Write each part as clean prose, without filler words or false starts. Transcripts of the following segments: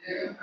Hello,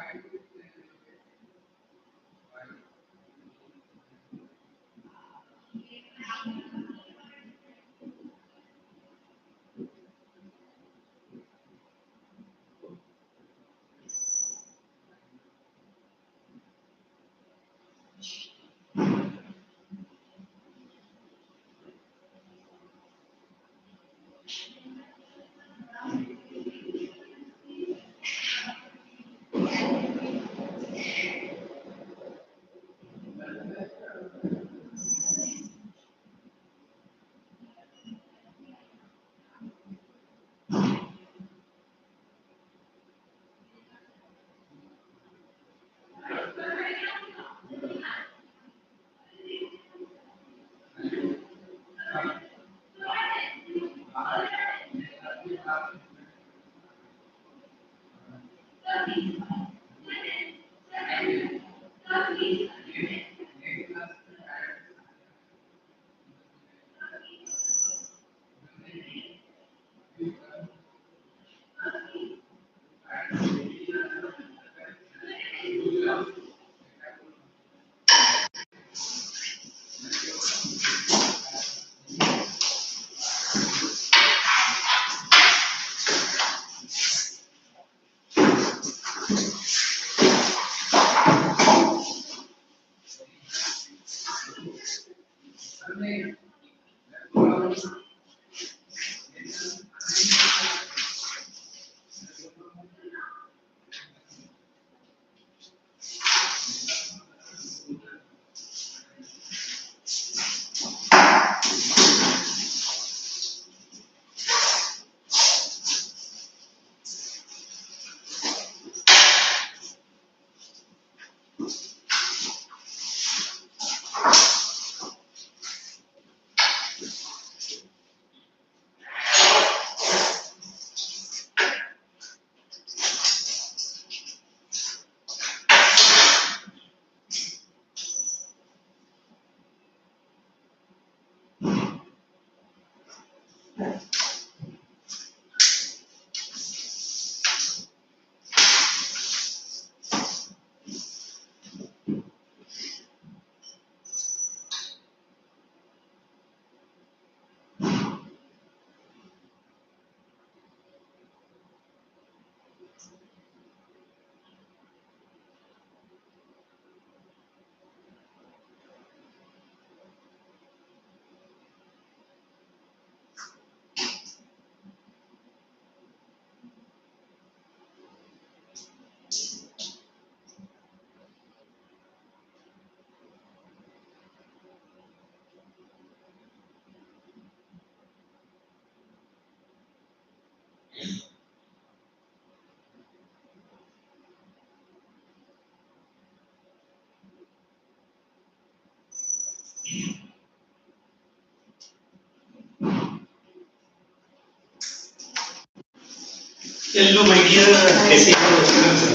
my dear.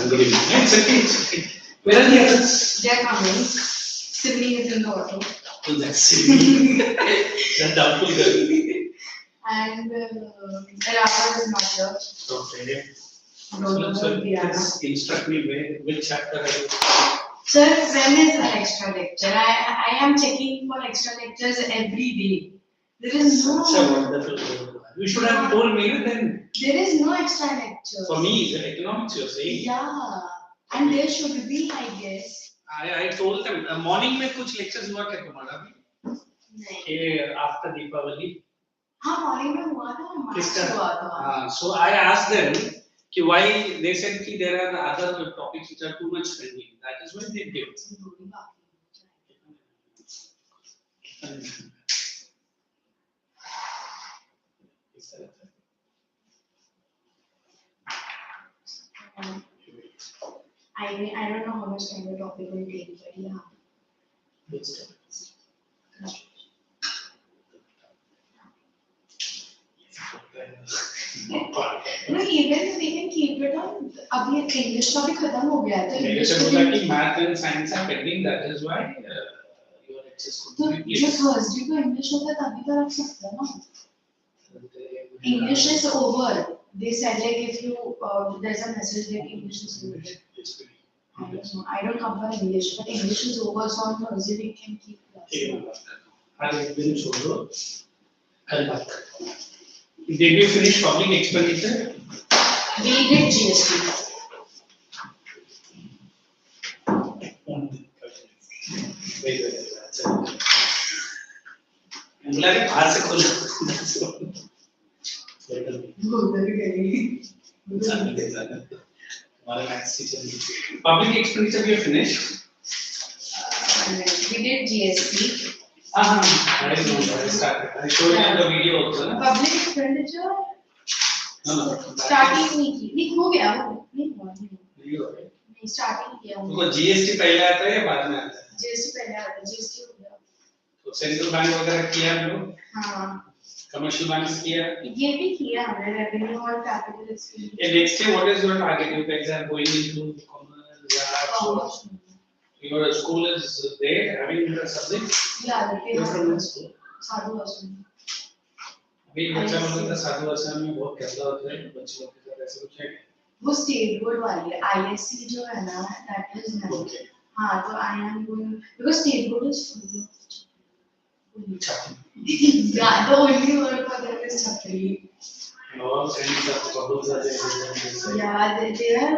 Good evening. It's okay. It's okay. Where are the others? They are coming. Sydney is in the auto. Oh, that's Sydney. That doubtful girl. And Rahul is not here. Okay. So, please instruct me which chapter are you? Sir, when is the extra lecture? I am checking for extra lectures every day. There is no. Such a wonderful girl. You should have told me then. There is no extra lecture. For me, it's economics, you're saying? Yeah. And there should be, I guess. I told them, morning में कुछ lectures हुआ क्या तुम्हारा भी? नहीं. After Deepavali. हाँ, morning में हुआ था, किसका? हुआ था. So I asked them कि why they said कि there are other topics which are too much pending. That is why they did. I don't know how much time the topic will take, but yeah. No, even we can keep it on. अभी English का भी खत्म हो गया है तो English का बोला कि math and science are pending. That is why your access could be. तो जो Thursday को English होता है तभी तो रख सकते हैं ना. English is over. They said like if you there's a message like English is over. don't know. I don't cover English, but English is over, so on Thursday we can keep class. ठीक है मैं बात करता हूँ आज एक दिन छोड़ दो कल बात करता हूँ Did you finish public expenditure? We did GST. मुझे बाहर से खोलो हमारे maths teacher public expenditure we have finished We did GST. I know I started I showed you the video also ना Public expenditure no starting नहीं हो गया वो नहीं हुआ नहीं हो गया नहीं starting किया तुमको GST पहले आता है या बाद में आता है GST पहले आता है GST हो गया तो सेंट्रल बैंक वगैरह किया हम लोग हाँ कमर्शियल बैंक किया ये भी किया हमने रेवेन्यू और capital expenditure and next year what is your target you guys are going into commerce your school is there having the subject yeah you're from the school साधु आश्रम अभी बच्चा लोग का साधु आश्रम में बहुत गंदा होता है बच्चे लोग के साथ ऐसे कुछ है वो स्टेट बोर्ड वाली है ISC जो है ना that is nice okay हाँ तो I am going because state board is full yeah the only word for that is chapri all kinds of problems are there yeah they are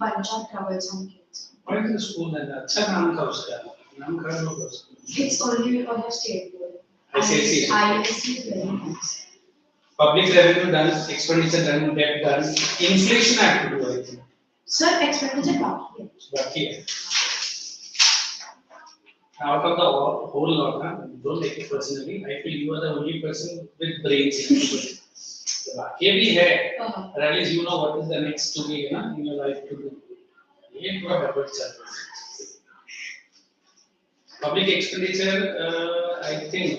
bunch of troublesome kids what is the school and अच्छा नाम था उसका नाम क्या होगा उसका it's only because of state board ICSE is very nice public revenue done expenditure done debt done inflation I have to do I think sir expenditure बाकी है out of the whole lot don't take it personally I feel you are the only person with brains बाकी भी है but at least you know what is the next to be in your life to do ये पूरा गड़बड़ चल रहा है public expenditure I think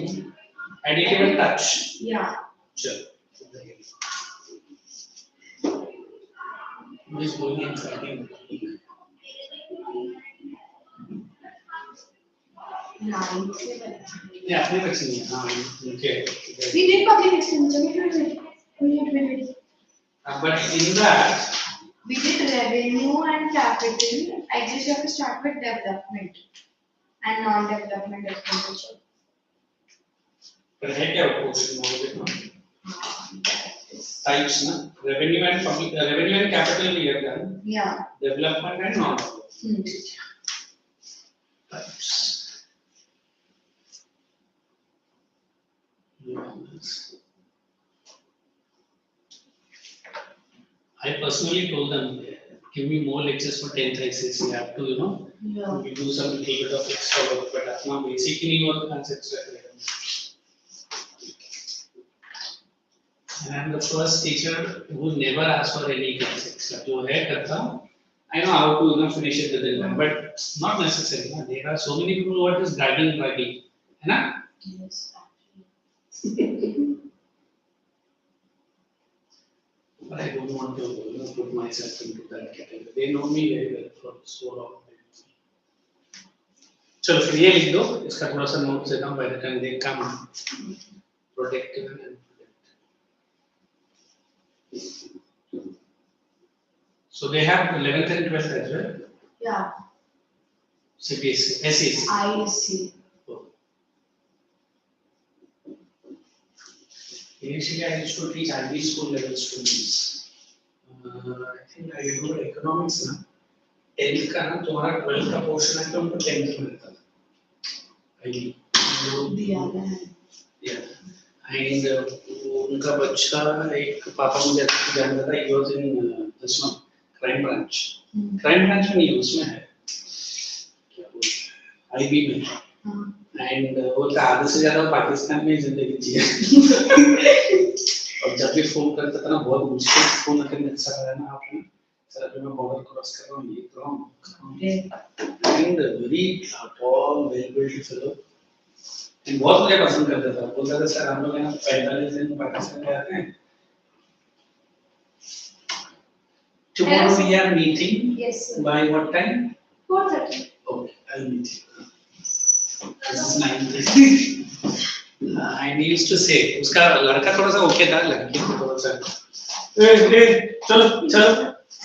I didn't even touch yeah चलो who is going in fighting yeah अपने बच्चे नहीं हाँ okay we did public expenditure wait but in that we did revenue and capital I just have to start with development and non-development expenditure पर है क्या portion में types ना revenue and public revenue and capital we have done yeah development and non-development types I personally told them give me more lectures for 10th Icse you have to yeah we do some little bit of extra work but अपना basic ही नहीं हुआ concepts रख रहे and I am the first teacher who never asked for any class extra जो है करता I know how to finish it within them but not necessary there are so many people who are just dragging है ना yes but I don't want to put myself into that category they know me very well for so long चलो फिर ये लिख दो इसका थोड़ा सा नोट देता हूँ by the time they come protective and so they have 11th and 12th as well yeah CBSE SEC ISC initially I used to teach IB school level students I think I remember economics ना 10th का ना तुम्हारा 12th का portion है तो उनको 10th में मिलता था IB yeah and उनका बच्चा एक पापा मुझे जानता था he was in this one crime branch में नहीं उसमें है क्या बोलते हैं IB में and वो आधे से ज़्यादा पाकिस्तान में जिंदगी जी और जब भी फोन करता था ना बहुत मुश्किल फोन करने अच्छा लगा ना आपने सर अभी मैं बॉर्डर क्रॉस कर रहा हूँ ये कर रहा हूँ and very tall well built fellow and बहुत मुझे पसंद करता था बोलता था सर हम लोग यहाँ 45 दिन पाकिस्तान में आते हैं tomorrow we are meeting yes sir. by what time 4:30 okay I'll meet you this is 9:30 and he used to say उसका लड़का थोड़ा सा ओके था लड़की को थोड़ा सा चलो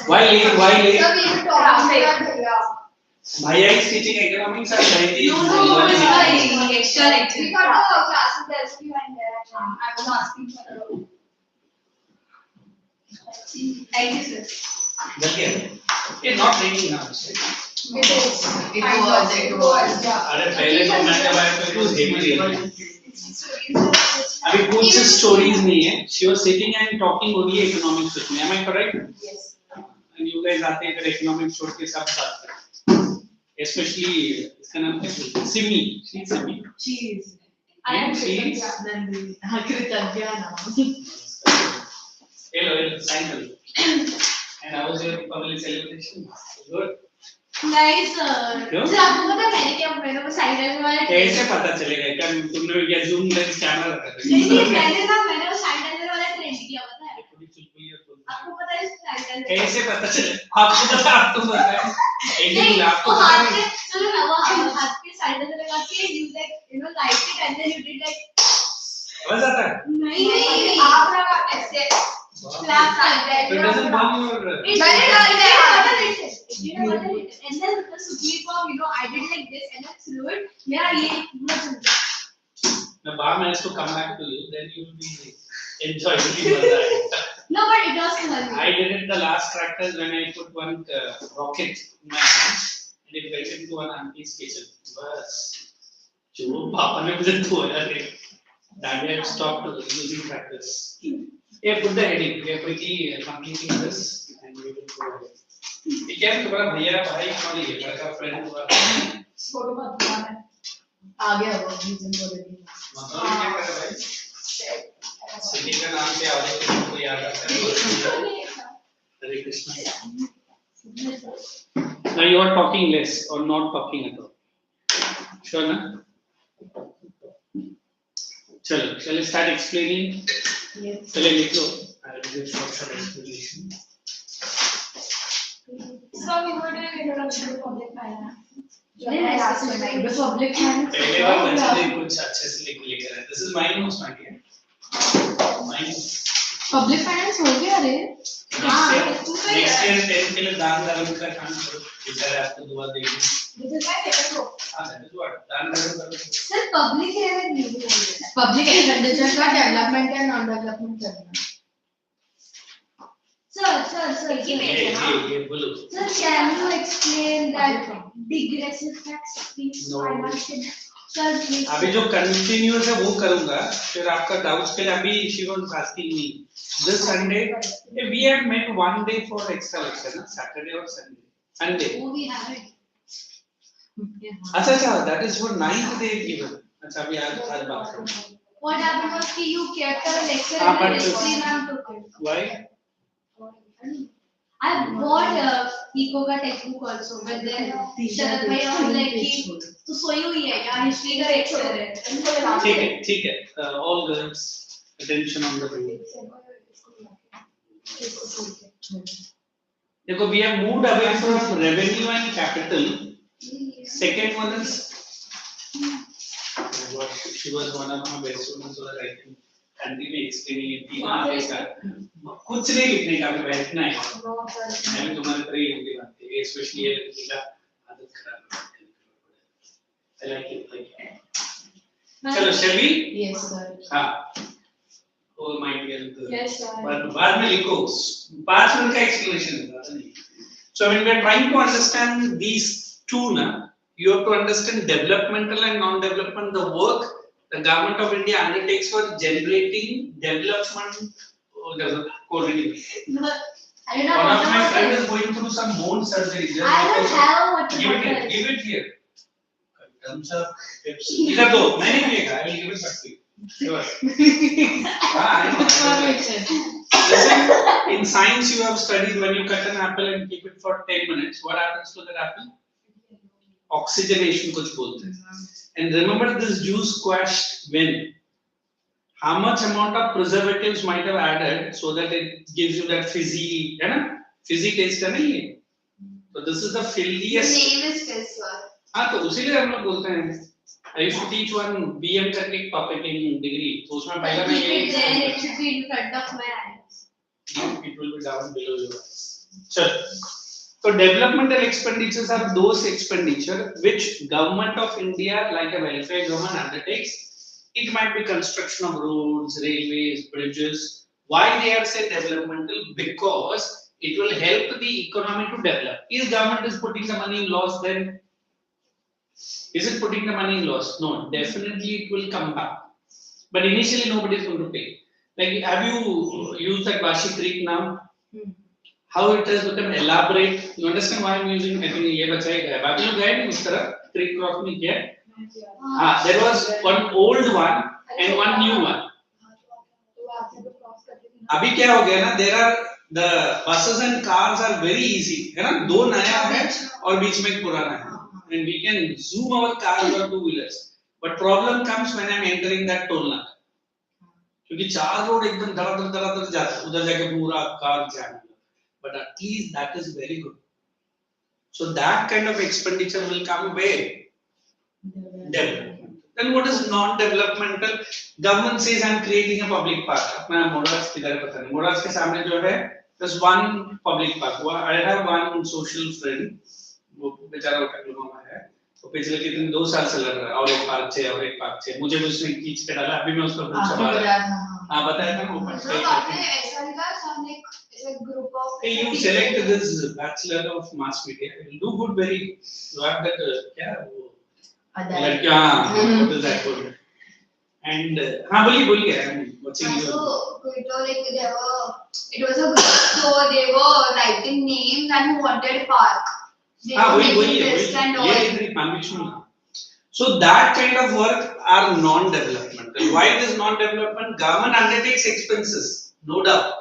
why late sir we will talk Bhaiya is teaching economics and Jayati is it's learning. extra lecture. We got the classes there, so we went there. I was asking for the Icse. It's not raining now. It is. It was. Yeah. अरे पहले तो मैं जब आया तो it was heavy rain. अभी कुछ stories नहीं है. She was sitting and talking only economics with me. Am I correct? Yes. And you guys आते हैं फिर economics छोड़ के सब साथ में. Especially इसका नाम क्या है? Simi. She's Simi. Cheese. I am Cheese. Nandini. Hello, cycle. And how was your public celebration? Good. Nice sir. क्यों? सर आपको पता है मैंने क्या मैंने वो साइड लाइन वाला कैसे पता चलेगा क्या तुमने क्या जूम लेंस कैमरा रखा था? नहीं मैंने वो साइड लाइन वाला ट्रेंड किया पता है थोड़ी चुलबुली और बोल आपको पता है साइड लाइन कैसे पता चले? आपको पता आप तो पता है। एक दिन नहीं आपको वो पता हाथ है। के चलो ना वो हाथ के साइड लाइन लगा के you like light it and then you did like आवाज आता है? नहीं आप लगा ऐसे clap करते So it doesn't burn your. It's But it not doesn't. and then the supreme form I did like this and then threw it मेरा ये पूरा चल गया Now, Bam has to come back to you. Then you will be enjoying it. no but it was fun I did it the last practice when I put one rocket in my hand and it went into one auntie's kitchen. बस जो पापा ने मुझे धोया रे. Daddy had stopped using practice. Yeah, put the heading. We are quickly completing this and we will go ahead. ये क्या है तुम्हारा भैया भाई कौन है ये लड़का फ्रेंड हुआ फोटो बहुत पुराना है आ गया वो रीजन को रेडी मतलब क्या कर रहा भाई सिटी का नाम पे आगे किसी को याद आता है हरे Krishna now you are talking less or not talking at all sure na chalo shall I start explaining yes चले लिख लो I will give short explanation so we were doing introduction to public finance public finance पहले बार बच्चे ने कुछ अच्छे से लिख लेकर आए this is my notes my dear mine public finance हो गया रे next year 10 के लिए दान धर्म का काम करो इधर आपको दुआ देगी this is my favorite book हाँ that is what दान धर्म करो sir public revenue public expenditure का डेवलपमेंट या नॉन डेवलपमेंट करना सर ये बोलो sir can you explain that digressive tax please No. I must sir please अभी जो कंटिन्यूअस है वो करूंगा फिर आपका डाउट्स के लिए अभी she was asking me this Sunday we had met one day for extra lecture ना सैटरडे और संडे वो भी है अच्छा that is for 9th day given अच्छा अभी आज बात करो what happened was कि you kept a lecture हाँ, and but- the history ma'am took it why I bought Eco का textbook also, but then शरद भाई was like कि तू सोई हुई है क्या हिस्ट्री का लेक्चर है ठीक है all girls attention on the room देखो we have moved away from revenue and capital second one is she was one of my best students so that I can continue explaining it तीन आते का कुछ नहीं लिखने का अभी बैठना है मैं तुम्हारे तरह ही हिंदी बात है स्पेशली ये लिखने का आदत खराब है I like it चलो shall we yes sir हाँ oh my dear yes sir बाद में लिखो 5 मिनट का explanation है ज़्यादा नहीं so when we are trying to understand these two na you have to understand developmental and non-development the work the government of India undertakes for generating development coordination. I don't know One of what my to friends say. is going through some bone surgery. Just I don't because have what to give it here. Thumbs up. इधर दो मैं नहीं पिएगा I will give it back to you. Sure. I know. Listen, in science you have studied when you cut an apple and keep it for 10 minutes. What happens to that apple? Oxygenation कुछ बोलते हैं. And remember this juice squashed when? How much amount of preservatives might have added so that it gives you that fizzy, है ना? Fizzy taste है ना ये? So this is the The filliest. name is Fizz sir. हाँ तो उसीलिए हम लोग बोलते हैं. I used to teach one BM करके एक puppeting degree. तो उसमें पहला मैं Keep ये it there, it should be in front of my eyes. it will be down below your eyes. चल. So developmental expenditures are those expenditure which government of India, like a welfare government, undertakes. It might be construction of roads, railways, bridges. Why they are say developmental? Because it will help the economy to develop. If government is putting the money in loss, then is it putting the money in loss? No, definitely it will come back. But initially nobody is going to pay. Like, have you used that Vashi Creek now? How it has become elaborate. You understand why I'm using? I think ये बचाया गया. बाकी लोग गए नहीं उस तरह creek cross में किया. There was one old one and one new one. अभी क्या हो गया ना? There are the buses and cars are very easy. है ना? दो नया है और बीच में एक पुराना है. And we can zoom our cars or two wheelers. But problem comes when I'm entering that toll naga. क्योंकि चार रोड एकदम धड़ाधड़ जाता है. उधर जाके पूरा car jam. But at least that is very good. So that kind of expenditure will come where? Development. Then what is non-developmental? Government says I'm creating a public park. अपना मोडास किधर है पता नहीं. मोडास के सामने जो है, there's one public park. I have one social friend. वो बेचारा ओटकलुमा में है. तो पिछले कितने 2 साल से लड़ रहा है. और एक पार्क छे. मुझे उसने खींच के डाला. अभी मैं उसका पूछा बाहर. हाँ बताया था ना वो पार्क. तो आपने ऐसा लिखा सामने एक group of. Hey, you select this bachelor of mass media. You do good very. You have that क्या वो. लड़कियाँ. What is that called? And हाँ बोलिए. I'm watching you. So it was a group. So they were writing names and who wanted park. हाँ वही. ये इतनी conviction. So that kind of work are non-developmental. Why it is non-development? Government undertakes expenses, no doubt.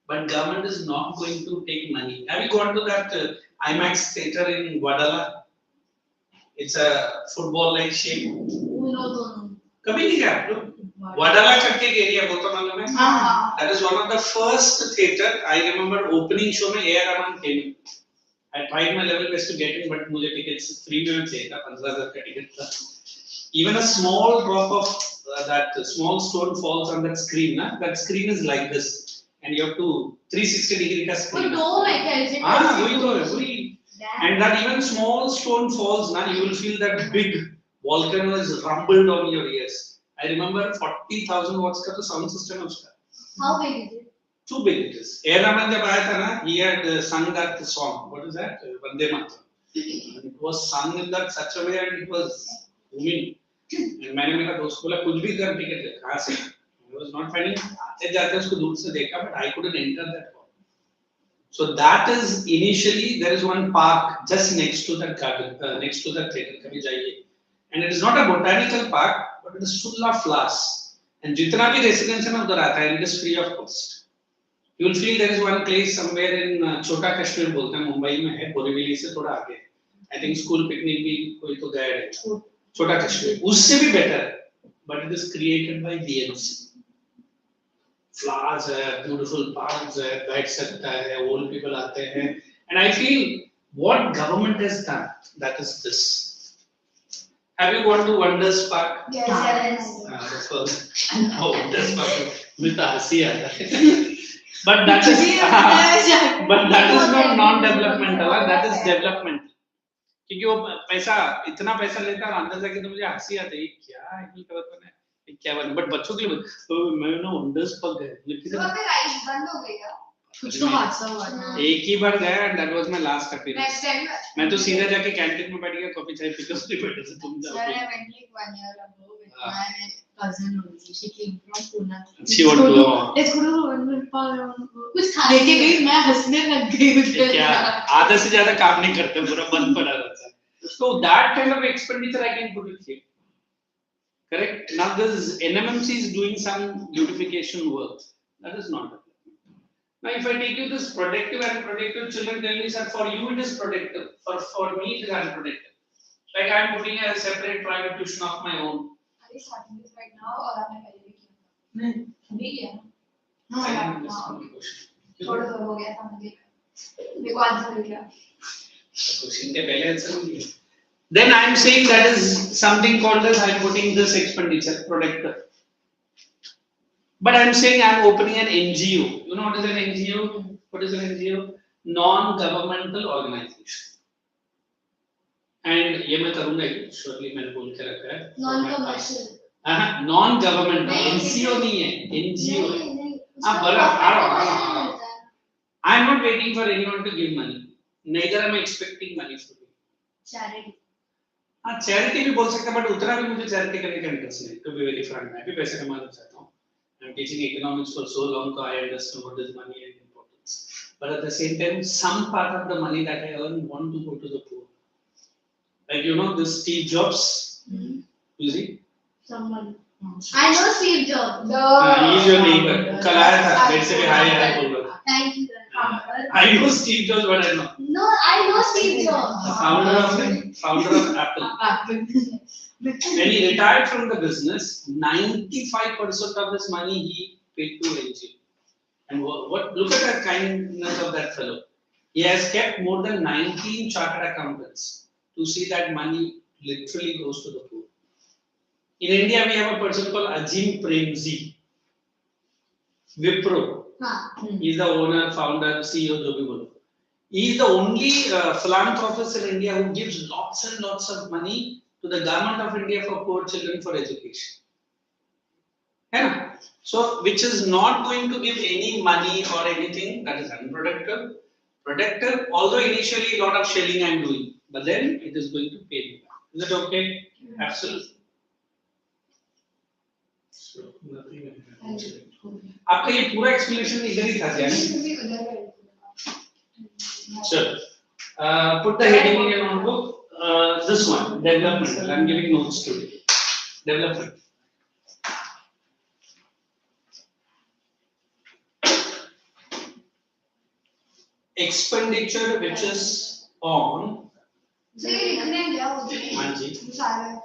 But government is not going to take money. Have you gone to that IMAX theater in Guadalajara? It's a football-like shape. No. कभी नहीं गया आप लोग? Guadalajara करके एक area बहुत मालूम है? That is one of the first theater. I remember opening show में A.R. Rahman came. I tried my level best to get in, but मुझे tickets free में चाहिए था. 15,000 का ticket था. Even a small drop of that small stone falls on that screen. Na? That screen is like this. And you have to 360 degree का screen. वही. And that even small stone falls, na, you will feel that big volcano is rumbled on your ears. I remember 40,000 watts का तो sound system है उसका. How big is it? Too big it is. A.R. Rahman जब आया था ना, he had sung that song. What is that? Vande Mataram. It was sung in that such a way and it was booming. And मैंने मेरा दोस्त बोला कुछ भी कर टिकट ले कहाँ से? I was not finding. आते जाते उसको दूर से देखा, but I couldn't enter that hall. So that is initially there is one park just next to that garden, next to that theater. कभी जाइए. And it is not a botanical park, but it is full of flowers. And जितना भी residents है ना उधर आता है, and it is free of cost. You will feel there is one place somewhere in छोटा कश्मीर बोलते हैं मुंबई में है, बोरीवली से थोड़ा आगे. I think school picnic भी कोई तो गया है. छोटा कश्मीर उससे भी better, but it is created by BMC. Flowers है, beautiful parks है, बैठ सकता है, old people आते हैं. And I feel what government has done, that is this. Have you gone to Wonders Park? Yes. The first. Oh, Wonders Park. मुझे तो हंसी आता है. But that is not non-developmental. That is development. क्योंकि वो पैसा इतना पैसा लेता है अंदर जाके तो मुझे हंसी आती है क्या है क्या बना बट बच्चों के लिए तो मैं ना वंडर्स पार्क गया लेकिन वहाँ पे राइड बंद हो गई क्या? कुछ तो हादसा हुआ था. एक ही बार गया and that was my last experience. Next time. मैं तो सीधा जाके कैंटीन में बैठ गया कॉफी चाय पीकर उसके बैठे से तुम जाओ. Sir, I went like 1 year ago with my cousin only. She came from Pune. अच्छी बात बोलो. Let's go to Wonderland Park. कुछ खा लेके गई मैं हंसने लग गई उधर. क्या आधा से ज्यादा काम नहीं करते पूरा बंद पड़ा रहता है. So that kind of expenditure I can put it here. Correct. Now this NMMC is doing some beautification work. That is not development. Now if I take you this protective and unprotective, children tell me sir for you it is protective, for me it is unprotective. Like I am putting a separate private tuition of my own. Are you starting this right now or आपने पहले भी किया? नहीं. अभी किया ना? हाँ. थोड़ा सा हो गया था मुझे. मेरे को आंसर मिल गया. Question के पहले आंसर मिल गया. Then I am saying that is something called as I am putting this expenditure protector. But I am saying I am opening an NGO. You know what is an NGO? What is an NGO? non-governmental organization. And ये मैं करूँगा ही, surely मैंने बोल के रखा है. Non-commercial. Non-governmental, NCO नहीं है, NGO है. हाँ बराबर, आ रहा. I am not waiting for anyone to give money. Neither am I expecting money from you. Charity. हाँ charity भी बोल सकते हैं, but उतना भी मुझे charity करने का interest नहीं. To be very frank, मैं भी पैसे कमाना चाहता हूँ. I'm teaching economics for so long, so I understand what is money and importance. But at the same time, some part of the money that I earn want to go to the poor. Like you know, this Steve Jobs. You see? Someone. I know Steve Jobs. He is your neighbor. कल आया था, मेरे से भी हाय हाय बोल रहा. Thank you. I know Steve Jobs, but I know. No, I know Steve Jobs. The founder of Apple. When he retired from the business, 95% of his money he paid to NGO. And look at the kindness of that fellow. He has kept more than 19 chartered accountants to see that money literally goes to the poor. In India, we have a person called Ajim Premji, Wipro. He is the owner, founder, CEO, jo bhi bolo. He is the only philanthropist in India who gives lots and lots of money to the government of India for poor children for education. Yeah. So, which is not going to give any money or anything, that is unproductive. Productive, although initially a lot of shelling I am doing, but then it is going to pay me back. Is it okay? Absolutely. So, nothing. आपका ये पूरा explanation इधर ही था क्या? Sure. Put the heading in your notebook. This one, developmental. I'm giving notes today. Development. Expenditure which is on. So ये लिखने क्या होता है? हाँ जी. सारा.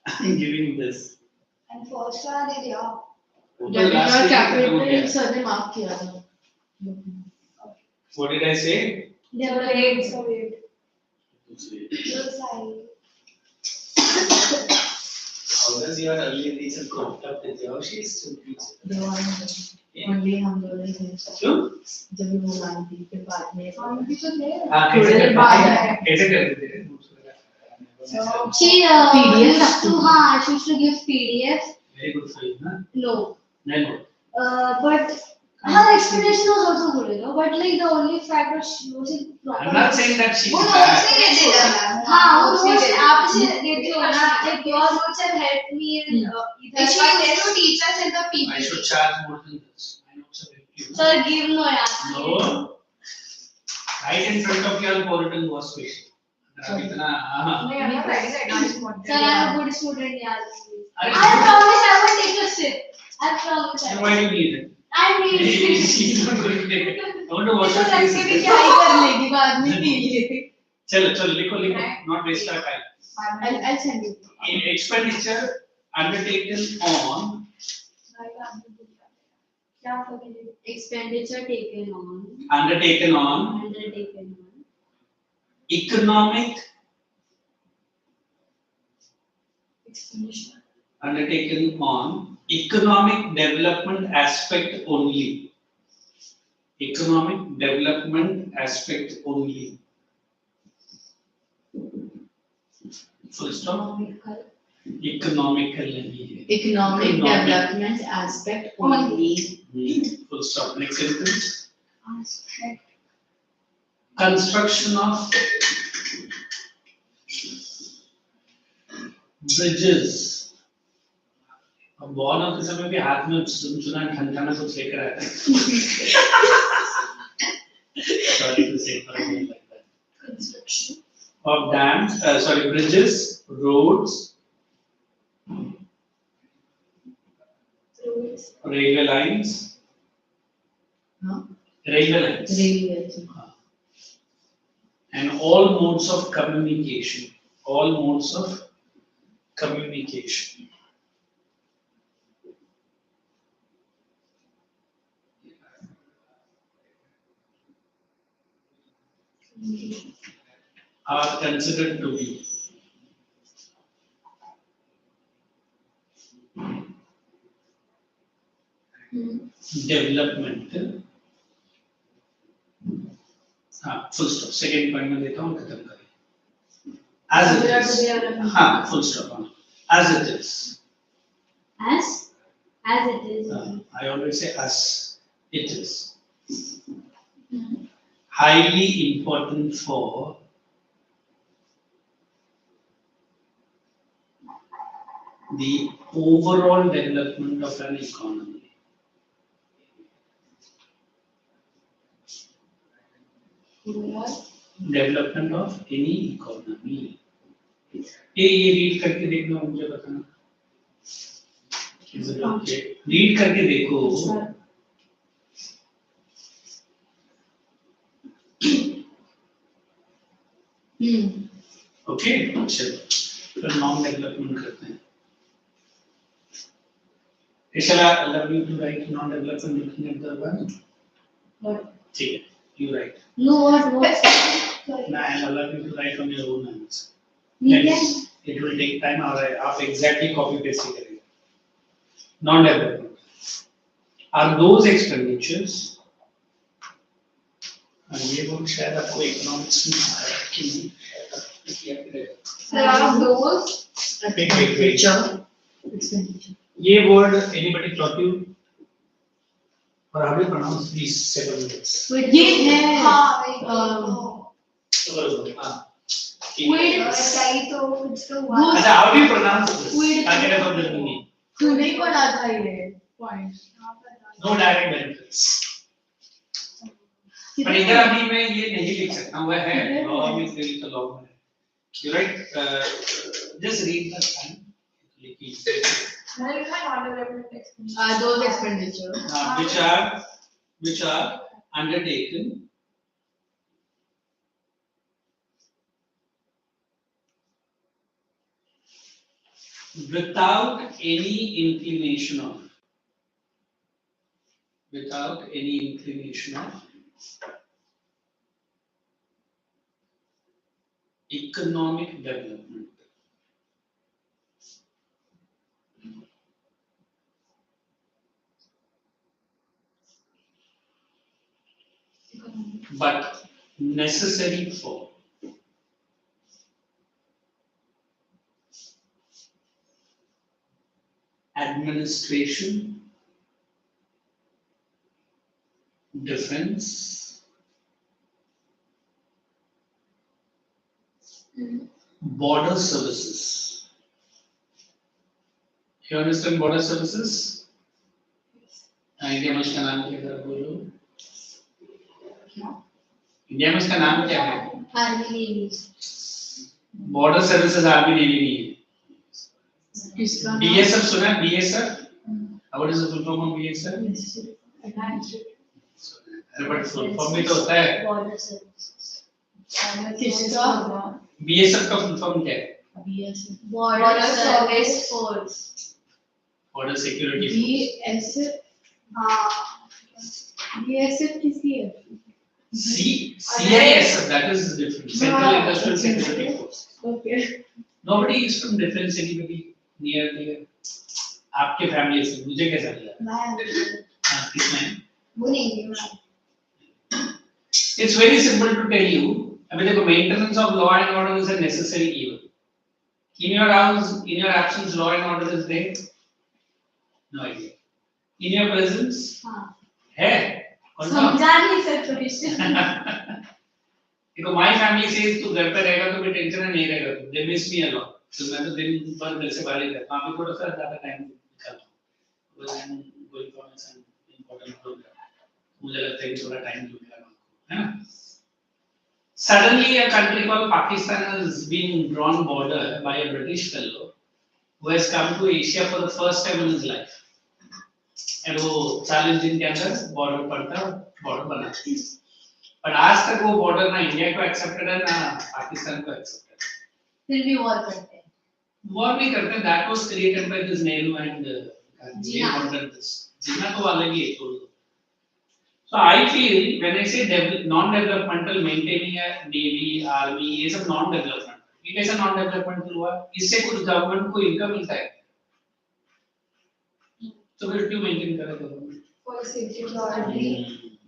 I'm giving this. And first वाला दे दिया. Capital sir ने mark किया था. What did I say? Development. Always you are early teacher caught up with your she is still teacher. Only हम दोनों थे. क्यों? जब वो मान थी फिर बाद में. हम भी तो थे. हाँ कैसे कर देते हैं? She used to give PDF. Very good for you, huh? No. No. But her explanation was also good, you know. But like the only fact was she wasn't proper. I'm not saying that she is वो bad. notes नहीं देते थे. हाँ वो notes आप से देती हो ना. Like your notes have helped me in either. She used to teach us in the PPT. I should charge more than this. I know so very few. Sir, give no yaar. No. Right in front of your Puritan was question. अब इतना नहीं हम practice Sir, I am a good student yaar. I I promise I will take a sip. I promise. Why do you need it? I need it. She's not going to take it. I want to watch तो her रख face. के भी क्या ही कर लेगी बाद में P लेगी. चलो लिखो not waste our time. I'll send you. In expenditure undertaken on Expenditure taken on undertaken on economic Expenditure. undertaken on economic development aspect only. Economic development aspect only. Full stop. Economical economic development aspect only. Full stop. Next sentence. Aspect. Construction of bridges. अब ball होते समय भी हाथ में सुना ठंडा कुछ लेकर आते हैं. Sorry to say for a moment like that. Construction. Of dams, bridges, roads, railway lines. Railway lines. And all modes of communication. All modes of communication. Are considered to be developmental हाँ full stop second point में देता हूँ खत्म करें as it is हाँ full stop हाँ as it is as it is I always say as it is highly important for the overall development of an economy. Development of any economy. ये read करके देखना मुझे बताना. Is it okay? Read करके देखो. Okay, चलो. फिर non development करते हैं. Shall I allow you to write non-development looking at the one? What? ठीक है, you write. No, what? Now I allow you to write on your own hands. Yes. It will take time और आप exactly copy paste करेंगे. Non-development are those expenditures. ये वो शायद आपको economics में आया कि नहीं There are those. Wait. ये word anybody taught you? और how do you pronounce these 7 words? ये है हाँ Wait. तो कुछ तो हुआ अच्छा how do you pronounce this? Wait. I get about the तूने पढ़ा था ये point no direct benefits. पर इधर अभी मैं ये नहीं लिख सकता हूँ वह है law में कोई तो law में you write just read the time लिखिए मैंने लिखा non-development expenditure. those expenditure which are undertaken without any inclination of economic development. But necessary for administration, defense, border services. You understand border services? India में इसका नाम क्या है बोलो? India में इसका नाम क्या है? Army Navy. Border services Army Navy. BSF सुना है BSF? What is the full form of BSF? अरे बट फुल फॉर्म भी तो होता है. Border services. BSF का फुल फॉर्म क्या है? Border Service Force. Border Security Force. BSF किसी है? CISF, that is different. Central Industrial Security Force. Okay. Nobody is from defense. Anybody near there? आपके फैमिली से मुझे कैसा लगा? किसने? वो नहीं It's very simple to tell you. अभी देखो maintenance of law and order is a necessary evil. In your house, in your absence, law and order is there. No idea. In your presence, है. समझा नहीं सकते. देखो my family says तू घर पे रहेगा तो कोई टेंशन नहीं रहेगा. They miss me a lot. तो मैं तो दिन भर घर से बाहर ही रहता हूँ. अभी थोड़ा सा ज़्यादा टाइम निकालता हूँ. Because I'm going for some important program. मुझे लगता है कि थोड़ा टाइम जो मिला है ना. Suddenly a country called Pakistan has been drawn border by a British fellow who has come to Asia for the first time in his life. And वो 40 दिन के अंदर border पड़ता border बना. But आज तक वो border ना इंडिया को accepted है ना पाकिस्तान को accepted. फिर भी war करते हैं. War भी करते हैं. That was created by this Nehru and they wanted this. जिन्ना तो अलग ही है छोड़ दो. So I feel when I say non-developmental, maintaining a navy, army, ये सब non-development. ये कैसा non-developmental हुआ? इससे कुछ government को income मिलता है. So फिर क्यों maintain करें government? for security.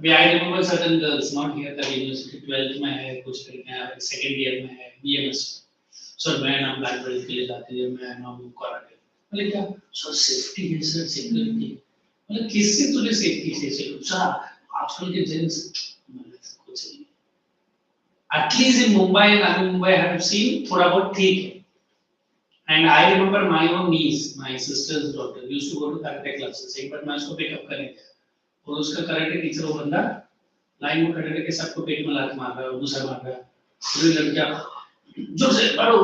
अभी I remember certain girls not here at university 12th में है कुछ लड़कियां second year में है BMS सर मैं ना ब्लैक बेल्ट के लिए जाती है मैं ना वो कराटे मतलब क्या सर सेफ्टी है सर सिक्योरिटी मतलब किससे तुझे सेफ्टी से सर आजकल के जेंट्स कुछ नहीं at least in Mumbai and Navi Mumbai I have seen थोड़ा बहुत ठीक है and I remember my own niece my sister's daughter used to go to karate classes एक बार मैं उसको पिकअप करने गया और उसका कराटे टीचर वो बंदा लाइन में खड़े रह सबको पेट में लात मार रहा है दूसरा मार रहा है पूरी लड़कियां जोर से मारो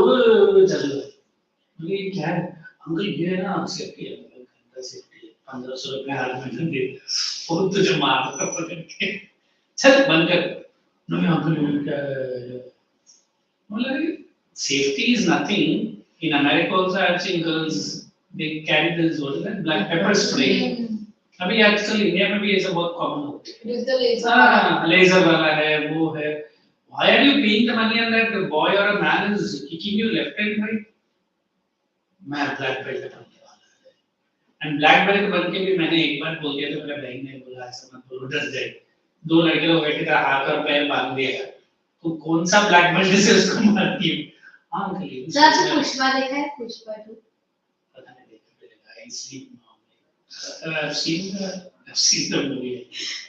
चल रहा है ये क्या है अंकल ये ना सेफ्टी है सेफ्टी 1500 रुपए हाथ में दे और तुझे मार रहा पकड़ के चल बंद कर नहीं अंकल क्या मतलब safety is nothing in America also I have seen girls they carry this what is that black pepper spray अभी आजकल इंडिया में भी ये सब बहुत कॉमन हो गया है लेजर वाला है वो है why are you paying the money on that boy or a man is kicking you left and right मैं ब्लैक बेल्ट बनने वाला है एंड ब्लैक बेल्ट बन के भी मैंने एक बार बोल दिया तो मेरा बहन ने बोला ऐसा मत बोलो डर जाए दो लड़के लोग बैठे थे हाथ और पैर बांध दिया तो कौन सा ब्लैक बेल्ट से उसको मारती हूँ हाँ अंकल सर आपने पुष्पा देखा है पुष्पा 2 पता नहीं देखा I sleep now I've seen the movie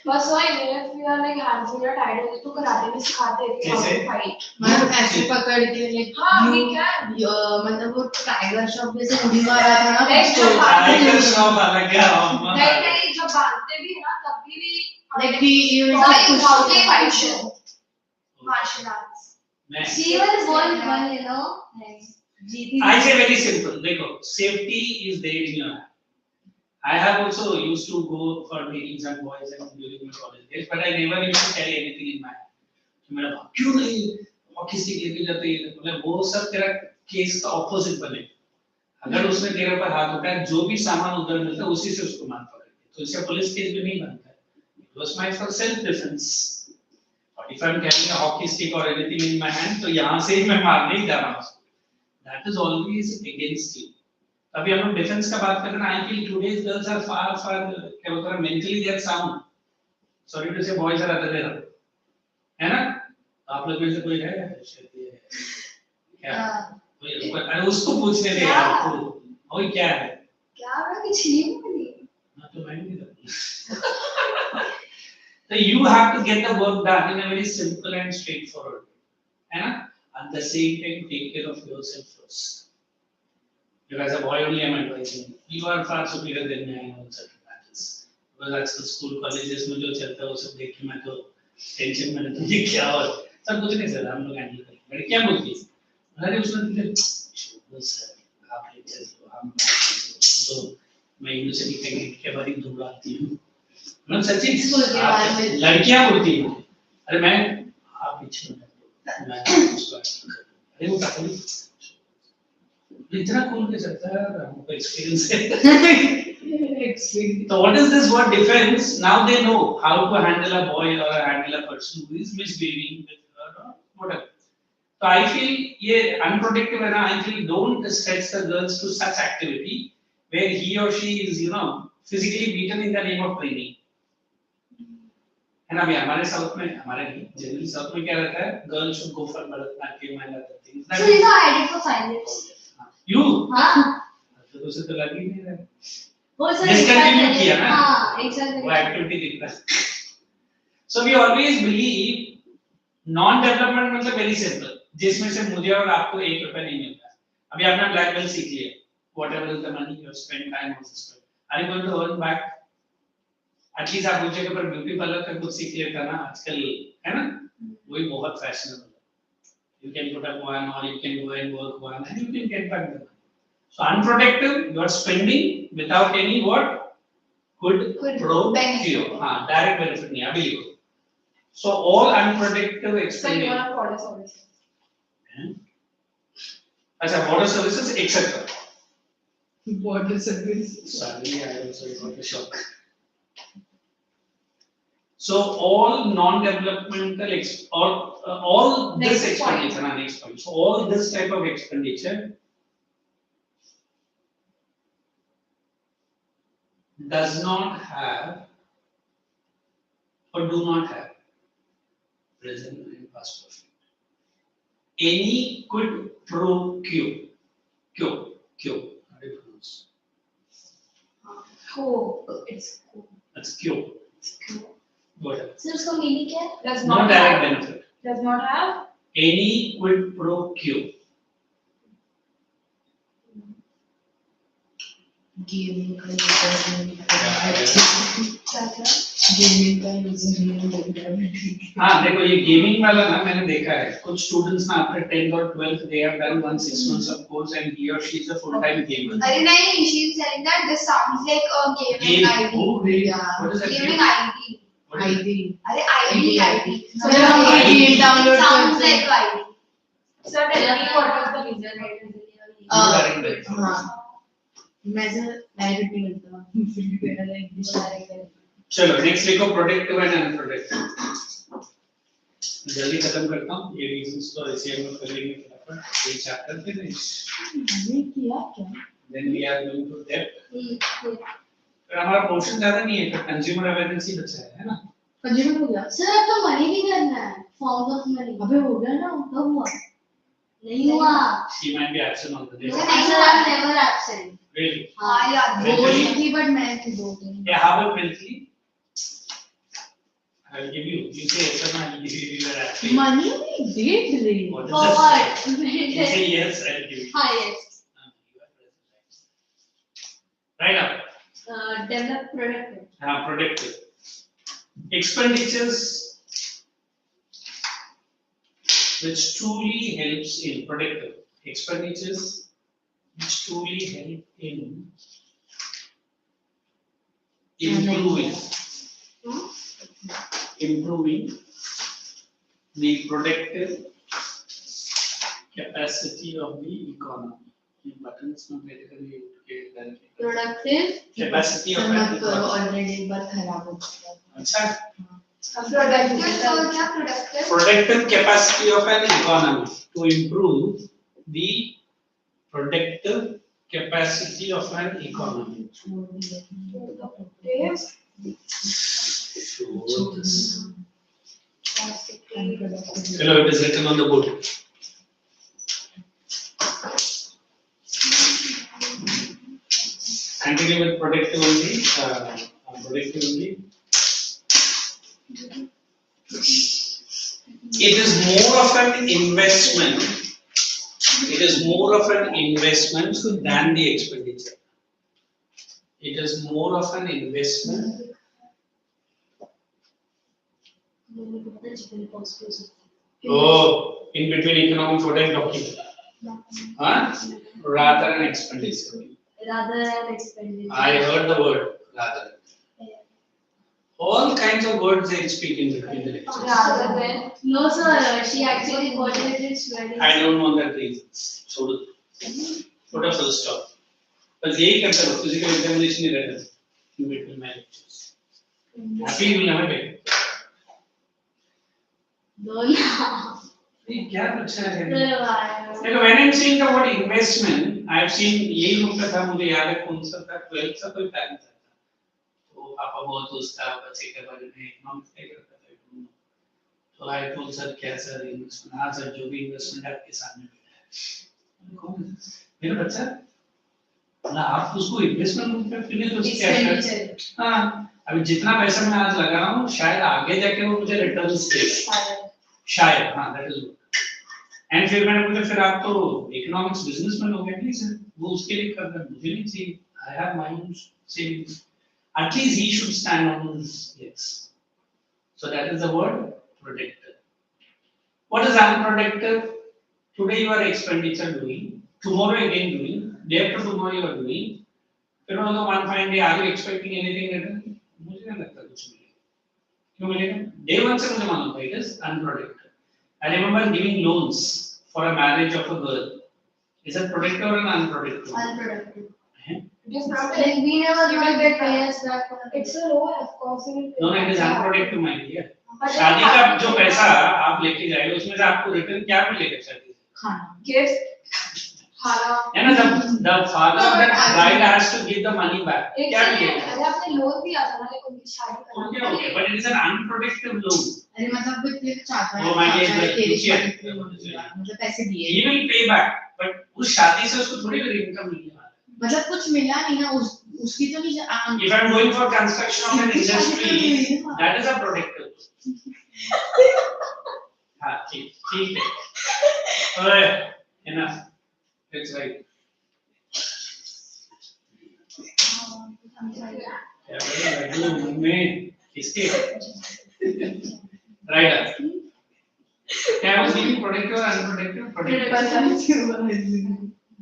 बस वही है if you are like hands में tied हो तो कराटे में सिखाते थे how to fight मैम ऐसे पकड़ के लाइक हाँ we can मतलब वो टाइगर श्रॉफ जैसे उड़ी मारा था ना टाइगर श्रॉफ वाला क्या नहीं जब बांधते भी ना तभी भी like he was how they fight show martial arts she was one you know like I say very simple देखो safety is there in your hand I have also used to go for meetings and boys and during my college days but I never used to carry anything in my hand तो मेरा भाव क्यों नहीं hockey stick लेके जाते हैं मतलब वो सब तेरा केस का ऑपोजिट बने अगर उसने तेरे पर हाथ उठाया जो भी सामान उधर मिलता है उसी से उसको मार पकड़ेंगे तो इससे पुलिस केस भी नहीं बनता it was my for self defense but if I'm carrying a hockey stick or anything in my hand तो यहाँ से ही मैं मारने ही जा रहा हूँ that is always against you अभी हम लोग डिफेंस का बात कर रहे हैं I feel today's girls are far क्या बोलते हैं mentally they are sound sorry to say boys are other है ना आप लोग में से कोई है क्या अरे उसको पूछने दे यार तू ओए क्या है क्या मैं कुछ नहीं बोली ना तो मैं नहीं so you have to get the work done in a very simple and straightforward way है ना at the same time take care of yourself first you as a boy only I'm advising you are far superior than me in certain matters because आजकल school colleges में जो चलता है वो सब देख के मैं तो टेंशन में रहता हूँ ये क्या हो सब कुछ नहीं सर हम लोग हैंडल करेंगे मैंने क्या बोलती है अरे उसने तो सर आप लेक्चर हम तो मैं यूनिवर्सिटी टेक्निक के बारे में ढूंढती हूँ मैं सच्ची लड़कियां बोलती हैं अरे मैं आप पीछे मैं अरे वो काफी इतना कूल के चलता है हमको एक्सपीरियंस है so what is this word defense now they know how to handle a boy or handle a person who is misbehaving with her or whatever so I feel ये unprotective है ना I feel don't stretch the girls to such activity where he or she is you know physically beaten in the name of training है ना भैया हमारे south में हमारे generally south में क्या रहता है girls should go for Bharatanatyam and other things so you know I did for 5 years you हाँ तो उसे तो लग ही नहीं रहा वो सर डिस्कंटिन्यू किया ना हाँ एक साथ वो एक्टिविटी दिख रहा है so we always believe non development मतलब वेरी सिंपल जिसमें से मुझे और आपको 1 रुपया नहीं मिलता अभी आपने ब्लैक बेल्ट सीख लिया whatever is the money you spend time on system are you going to earn back at least आप मुझे के पर ब्यूटी पार्लर का कुछ सीख लेता ना आजकल है ना वही बहुत फैशनेबल है you can put up one or you can go and work one and you can get back the money so unprotective you are spending without any what good benefit to you direct benefit nahi abhi likho so all unprotective expenditure so you want water services acha water services etc water service sorry I also got a shock so all non-developmental all this expenditure next point so all this type of expenditure does not have or do not have, present and past perfect. Any quid pro quo, how do you pronounce? It's That's quo. What else? Sir उसका meaning क्या है? does No not direct have. benefit. Does not have. Any quid pro quo. Gaming का हाँ देखो ये gaming वाला ना मैंने देखा है कुछ स्टूडेंट्स ना आफ्टर 10th और 12th they have done 1 6 months of course and he or she is a full time gamer. अरे नहीं, she is telling that this sounds like a gaming ID. Oh really? Yeah. What is that? Gaming ID. What is it? अरे ID. So ID download Sounds करते like ID. Sir, tell me what was the reason? Direct benefit. हाँ मैं direct नहीं करता चलो next लिखो protective and अनप्रोटेक्टिव जल्दी खत्म करता हूँ ये रीजंस तो ऐसे हम लोग कर लेंगे फटाफट ये चैप्टर पे नहीं मैंने किया क्या then we are going to depth पर हमारा पोर्शन ज्यादा नहीं है तो कंज्यूमर अवेयरनेस ही बचा है ना कंज्यूमर हो गया सर अब तो मनी भी करना है फॉर्म ऑफ मनी अबे हो गया ना कब हुआ नहीं हुआ she might be absent on the day sir I am never absent really हाँ याद है। Mentally? थी बट मैं थी 2 दिन yeah how about mentally I will give you say yes or no I will give you your answer money date ले what is for that what you say yes I will give you हां yes you are present right now develop product productive expenditures which truly helps in productive expenditures which truly help in improving the productive capacity of the economy. ये buttons में basically productive capacity of an मत करो economy. Already एक बार खराब हो चुका है अच्छा Productive तो क्या productive? productive capacity of an economy to improve the productive capacity of an economy. Productive. Hello, it is written on the board. Continue with productive only. Productive only. It is more of an investment. It is more of an investment than the expenditure. It is more of an investment. Oh, in between economics, what I'm talking about? Huh? Rather than expenditure. rather than expenditure I heard the word rather. All kinds of words they speak in between the lectures. Rather than. no sir she actually quoted it very I don't know that reasons. So put a full stop. But यही करता है physical examination ही रहता है in between my lectures. Happy you will never get. no ये क्या अच्छा है? no देखो when I'm seeing the word investment, I have seen यही लोग का था मुझे याद है कौन सा था 12th का कोई टाइम था तो पापा बहुत उसका बच्चे के बारे में इकोनॉमिक्स क्या करता था तो I told सर क्या सर इन्वेस्टमेंट हाँ सर जो भी इन्वेस्टमेंट आपके सामने बैठा है कौन मेरा बच्चा ना आप उसको इन्वेस्टमेंट बोलते हैं फिर तो क्या हाँ अभी जितना पैसा मैं आज लगा रहा हूँ शायद आगे जाके वो मुझे रिटर्न्स देगा शायद हाँ दैट इज एंड फिर मैंने पूछा फिर आप तो इकोनॉमिक्स बिजनेसमैन हो गए नहीं सर वो उसके लिए कर रहे हैं मुझे नहीं चाहिए I have my own savings at least he should stand on his legs so that is the word protective what is unprotective today you are expenditure doing tomorrow again doing day after tomorrow you are doing फिर on the one fine day are you expecting anything return मुझे नहीं लगता कुछ मिलेगा क्यों मिलेगा day one से मुझे मालूम था it is unprotective I remember giving loans for a marriage of a girl. Is that protective or unprotective? unproductive It is like productive. we never You got will the get payers back for It's a loan, of course. You will No, pay it is back. unprotective, my dear. But शादी then का how- जो पैसा आप लेके जाएंगे उसमें से आपको रिटर्न क्या मिलेगा शादी से? खाना Gifts. है ना, the father of that bride has to give the money back. क्या मिलेगा? अरे आपने लोन दिया था ना, लेकिन उनकी शादी Okay, okay, but it is an unprotected loan. अरे मतलब वो तेरे चाचा वो मान लीजिए चाचा तेरी पूछिए, शादी पे होगा, मतलब पैसे दिए He will pay back, but उस शादी से उसको थोड़ी भी इनकम मिलने वाला है. मतलब कुछ मिला नहीं ना उसकी तो नहीं If I am going for construction of an industry, that is a protected. हाँ ठीक ठीक है. Alright, enough. That's right. क्या बोले में किसके? Right. क्या was being protected or unprotected? Protected.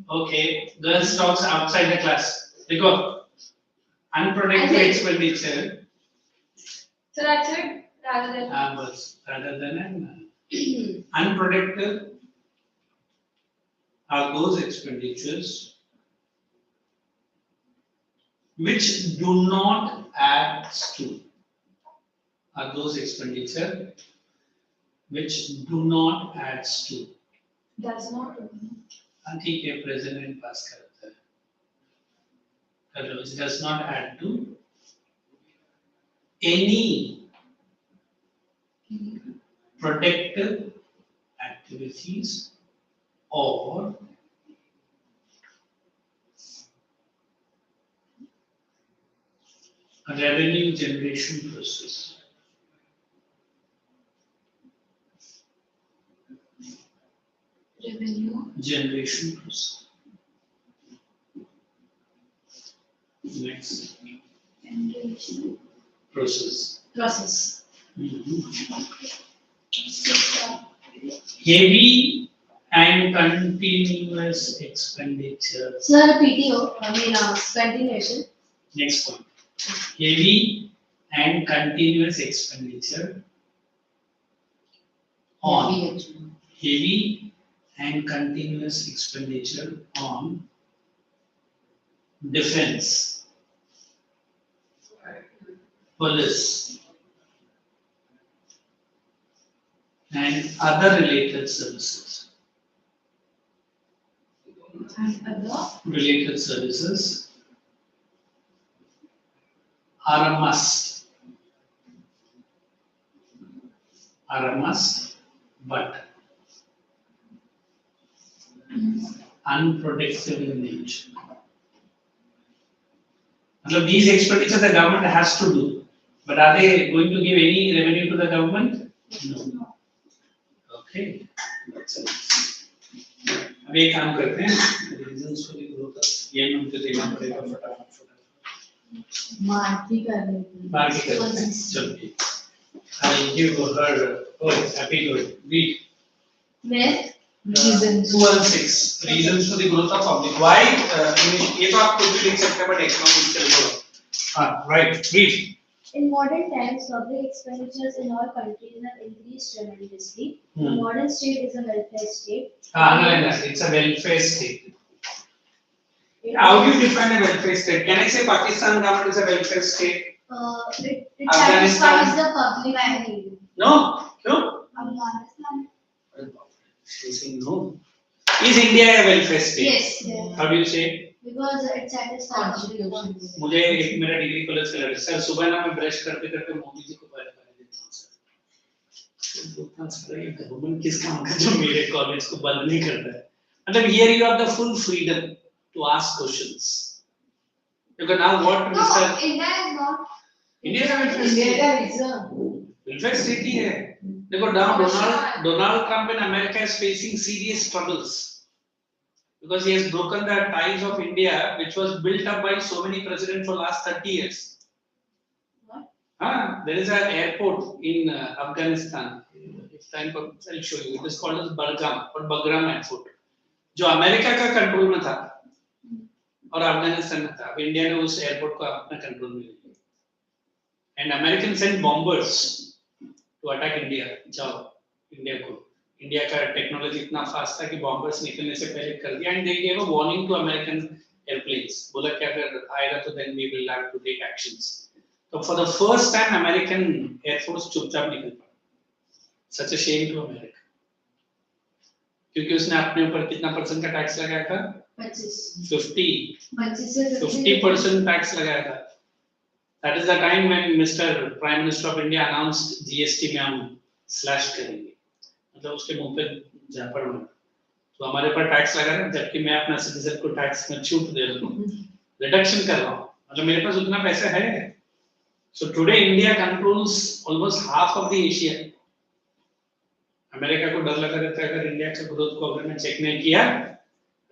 Okay, girls talks outside the class. देखो, unprotected expenditure. So that's it. Rather than Rather than unprotected are those expenditures which do not add to. Are those expenditure which do not add to. does not. ठीक है, present and past करता है. Which does not add to any protective activities or revenue generation process. Revenue Generation process. Next. generation Process. Heavy and continuous expenditure. Sir, PTO, continuation. Next point. Heavy and continuous expenditure on heavy and continuous expenditure on defense, police, and other related services. Related services are a must. But unprotective in nature. These expenditures the government has to do, but are they going to give any revenue to the government? No. Okay, that's it. अब एक काम करते हैं, reasons for the growth ये हमको देना पड़ेगा फटाफट. मार्की कर लेते हैं. चलिए. I'll give her. Oh, happy good. Read. With reasons 216 reasons for the growth of public. Why? ये तो आप खुद भी लिख सकते हैं, but economics के लिए. Right. Read. In modern times, public expenditures in all countries have increased tremendously. A modern state is a welfare state. No, it's a welfare state. How do you define a welfare state? Can I say Pakistan government is a welfare state? It satisfies the public need. No. Afghanistan. She's saying no. Is India a welfare state? Yes. How do you say? Because it satisfies public needs. मुझे एक मेरा degree college का लड़का sir सुबह ना मैं brush करते करते मोदी जी को बारे में देता हूँ सर. ये गवर्नमेंट किस काम का जो मेरे कॉलेज को बंद नहीं करता है. मतलब here you have the full freedom to ask questions. Because now what Mr. India is not. India is a welfare state. Welfare state ही है. देखो now Donald Trump in America is facing serious troubles because he has broken the ties of India, which was built up by so many presidents for last 30 years. What? There is an airport in Afghanistan. It's time for I'll show you. It is called as Bagram Airport, जो America का control में था और अफगानिस्तान में था. India ने उस airport को अपना कंट्रोल में लिया. And Americans sent bombers to attack India. जाओ इंडिया को. इंडिया का टेक्नोलॉजी इतना फास्ट था कि बॉम्बर्स निकलने से पहले कर दिया. And they give a warning to American airplanes. बोला कि अगर आएगा तो then we will have to take actions. तो for the first time American air force चुपचाप निकल पड़ा. Such a shame to America. क्योंकि उसने अपने ऊपर कितना परसेंट का टैक्स लगाया था? 25 50 से 50% टैक्स लगाया था। That is the time when Mr. Prime Minister of India announced GST में हम स्लैश करेंगे, मतलब उसके मुंह पे झापड़ मारा। तो हमारे ऊपर टैक्स लगा रहा है, जबकि मैं अपना सिटीजन को टैक्स में छूट दे रहा हूँ, रिडक्शन कर रहा हूँ, मतलब मेरे पास उतना पैसा है। So today India controls almost half of the Asia. America को डर लगा रहता है अगर इंडिया के ग्रोथ को अगर मैं चेक नहीं किया,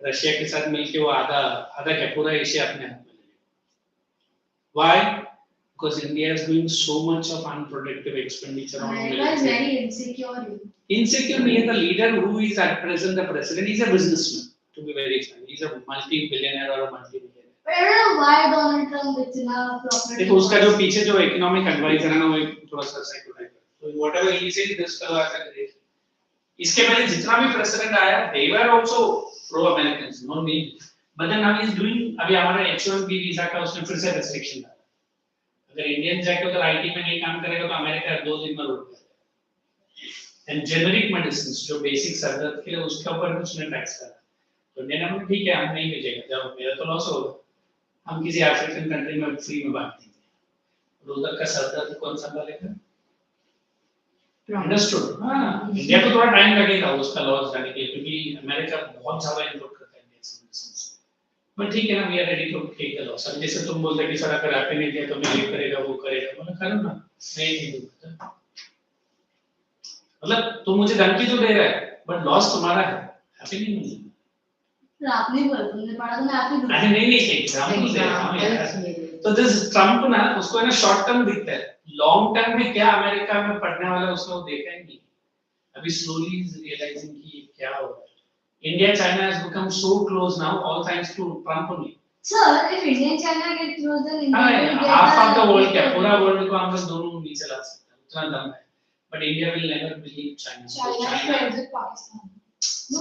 रशिया के साथ मिलके वो आधा क्या पूरा एशिया अपने हाथ में ले लेगा। Why? Because India is doing so much of unproductive expenditure on America is very insecure. Insecure नहीं है, the leader who is at present the president is a businessman, to be very frank. He is a multi-billionaire or a multi-millionaire. But I don't know why Donald Trump इतना proper. देखो उसका जो पीछे जो economic advisor है ना, वो एक थोड़ा सा psychotic है। So whatever he says, this fellow has a great. इसके पहले जितना भी प्रेसिडेंट आया, they were also pro-Americans, no need. But then now he is doing, अभी हमारा H1B वीजा का उसने फिर से restriction डाला। अगर इंडियन जाके अगर आईटी में नहीं काम करेगा तो अमेरिका 2 दिन में लौट जाएगा। एंड जेनेरिक मेडिसिन जो बेसिक सर दर्द के लिए उसके ऊपर उसने टैक्स करा। तो इंडिया ने ठीक है हम नहीं भेजेंगे, जब मेरा तो लॉस होगा, हम किसी अफ्रीकन कंट्री में फ्री में बांट देंगे। और उधर का सर दर्द कौन संभालेगा? अंडरस्टूड। हाँ, इंडिया को थोड़ा टाइम लगेगा उसका लॉस जाने के लिए, क्योंकि अमेरिका बहुत ज्यादा इंपोर्ट करता है इंडिया से। बट ठीक है ना, we are ready to take the loss. अब जैसे तुम बोलते कि सर अगर आपने नहीं दिया तो मैं ये करेगा वो करेगा, मतलब करो ना, नहीं दूंगा। मतलब तुम मुझे धमकी तो दे रहा है, बट लॉस तुम्हारा है, हैप्पी नहीं मिलेगा। तो आपने बोला तुमने पढ़ा तो मैं आप ही दूंगा। अरे नहीं एग्जाम्पल दे रहा हूं। तो दिस ट्रम्प ना, उसको है ना शॉर्ट टर्म दिखता है, लॉन्ग टर्म में क्या अमेरिका में पढ़ने वाला उसने वो देखा ही नहीं। अभी स्लोली इज रियलाइजिंग कि क्या हो रहा है। India China has become so close now, all thanks to Trump only. Sir if India and China get close then India will get half of the world, क्या पूरा वर्ल्ड को हम लोग दोनों नहीं चला सकते, उतना दम है। But India will never believe China. China is with Pakistan.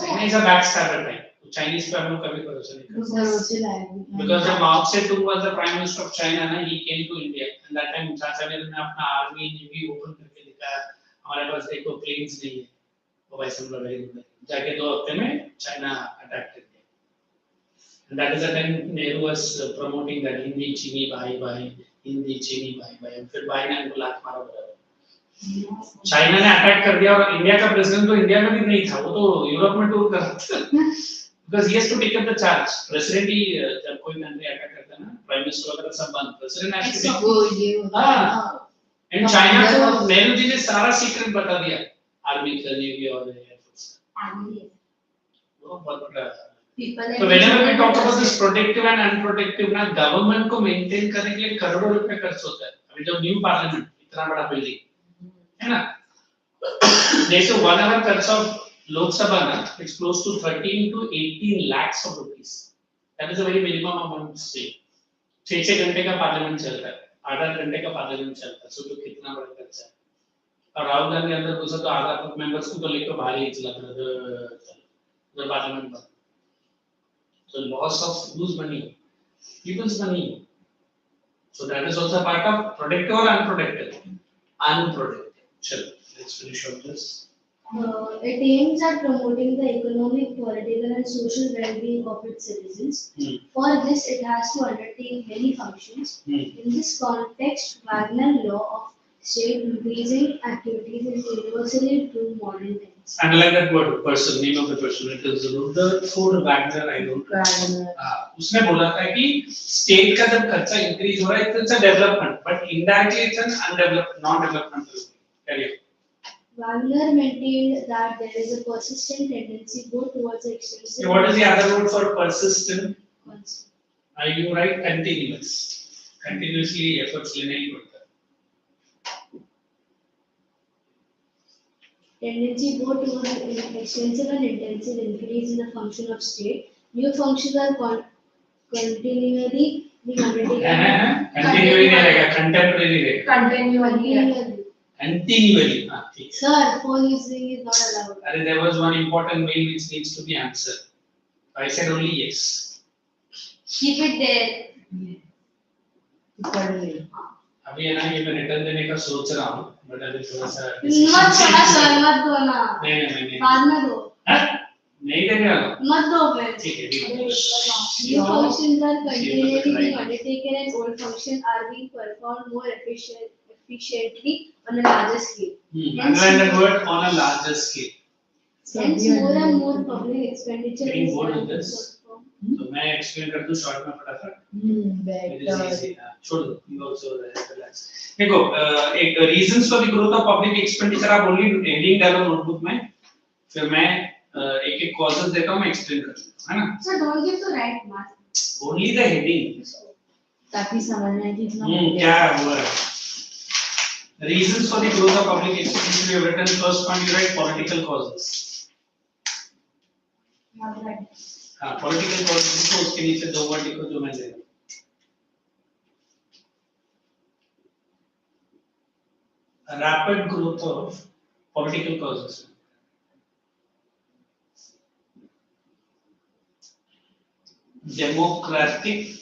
China is a backstabber type. Chinese पे हम लोग कभी भरोसा नहीं करते। Because जब माओ से तुंग was the prime minister of China ना, he came to India and that time चाचा ने अपना आर्मी नेवी ओपन करके दिखाया, हमारे पास देखो प्लेन्स नहीं है, वो भाई सब लड़ाई हुई, जाके 2 हफ्ते में चाइना अटैक कर दिया। And that is the time Nehru was promoting that Hindi चीनी भाई भाई, हिंदी चीनी भाई भाई, फिर भाई ने उनको लात मारा बराबर। चाइना ने अटैक कर दिया और इंडिया का प्रेसिडेंट तो इंडिया में भी नहीं था, वो तो यूरोप में टूर कर रहा था। Because he has to take up the charge. President ही जब कोई कंट्री अटैक करता है ना, प्राइम मिनिस्टर वगैरह सब बंद, प्रेसिडेंट has to take। हाँ, एंड चाइना को नेहरू जी ने सारा सीक्रेट बता दिया, आर्मी का, नेवी और एयरफोर्स का। वो बहुत बड़ा। तो whenever we talk about this protective and unprotective ना, गवर्नमेंट को मेंटेन करने के लिए करोड़ों रुपए खर्च होता है। अभी जो न्यू पार्लियामेंट इतना बड़ा बिल्डिंग है ना, जैसे 1 hour खर्च ऑफ लोकसभा ना, it's close to 13 to 18 lakhs of rupees. That is a very minimum amount to say. 6 घंटे का पार्लियामेंट चलता है, 8 घंटे का पार्लियामेंट चलता है, सोचो कितना बड़ा खर्चा है। और राहुल गांधी अंदर घुसा तो आधा मेंबर्स को तो लेकर बाहर ही चला था, जब पार्लियामेंट बंद। So loss of whose money? People's money. So that is also a part of protective or unprotected? Unprotected. Chalo, let's finish on this. It aims at promoting the economic, political, and social well-being of its citizens. For this, it has to undertake many functions. In this context, Wagner law of state increasing activities is universally true modern times. Underline that word, person, name of the person. It is Rutherford Wagner, I don't know. उसने बोला था कि state का जब खर्चा increase हो रहा है, it's a development, but indirectly it's an undeveloped, non-developmental. Carry on. Wagner maintained that there is a persistent tendency both towards the extensive. What is the other word for persistent? Are you right? Continuous. Continuously efforts लेने ही पड़ता है. Tendency both towards extensive and intensive increase in the function of state. New functions are continually being undertaken. Continually नहीं रहेगा, contemporary रहेगा. Continually. Continually. Sir, phone using is not allowed. And there was one important mail which needs to be answered. I said only yes. Keep it there. अभी है ना, ये मैं return देने का सोच रहा हूँ, बट अभी थोड़ा सा मत दो ना सर, मत दो ना। नहीं बाद में दो। नहीं देने वाला मत दो मैं ठीक है ठीक है new functions are continually being undertaken and old functions are being performed more efficiently on a larger scale. underline that word on a larger scale Hence, more and more public expenditure getting is bored with this performed. तो मैं explain कर दूं short में फटाफट better छोड़ दो you also relax देखो एक reasons for the growth of public expenditure आप only heading डालो नोटबुक में फिर मैं एक एक causes देता हूं मैं एक्सप्लेन कर दूंगा है ना So don't give the right mark. only the heading ताकि समझना है कि इतना क्या हुआ है reasons for the growth of public expenditure you have written first point you write political causes Not right. हाँ political causes तो उसके नीचे दो वर्ड लिखो जो मैं दे रहा हूं rapid growth of political causes democratic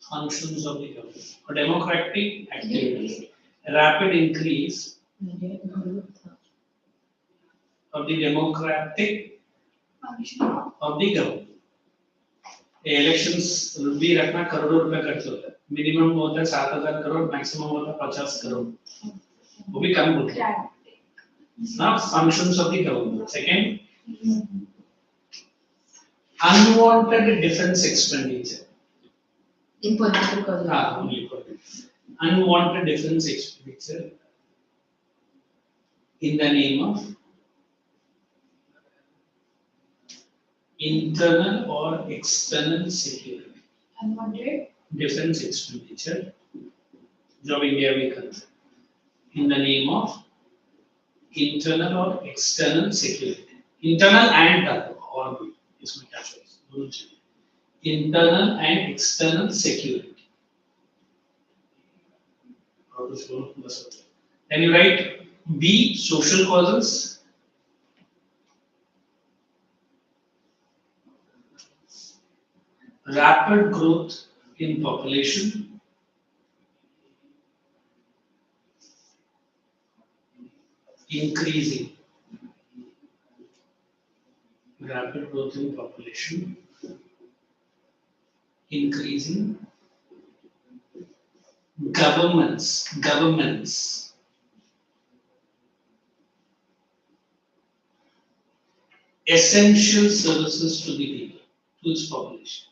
functions of the government or democratic activities rapid increase of the democratic Function. of the government elections भी रखना करोड़ों रुपए खर्च होता है मिनिमम होता है 7,000 करोड़ मैक्सिमम होता है 50 करोड़ वो भी कम होता है ना functions of the government second unwanted defense expenditure in political causes हाँ only unwanted defense expenditure in the name of internal or external security Unwanted. defense expenditure जो इंडिया में करता है in the name of internal or external security internal and or इसमें क्या choice दोनों चाहिए internal and external security और कुछ बोलो बस होता है then you write B social causes rapid growth in population increasing rapid growth in population increasing governments essential services to the people to its population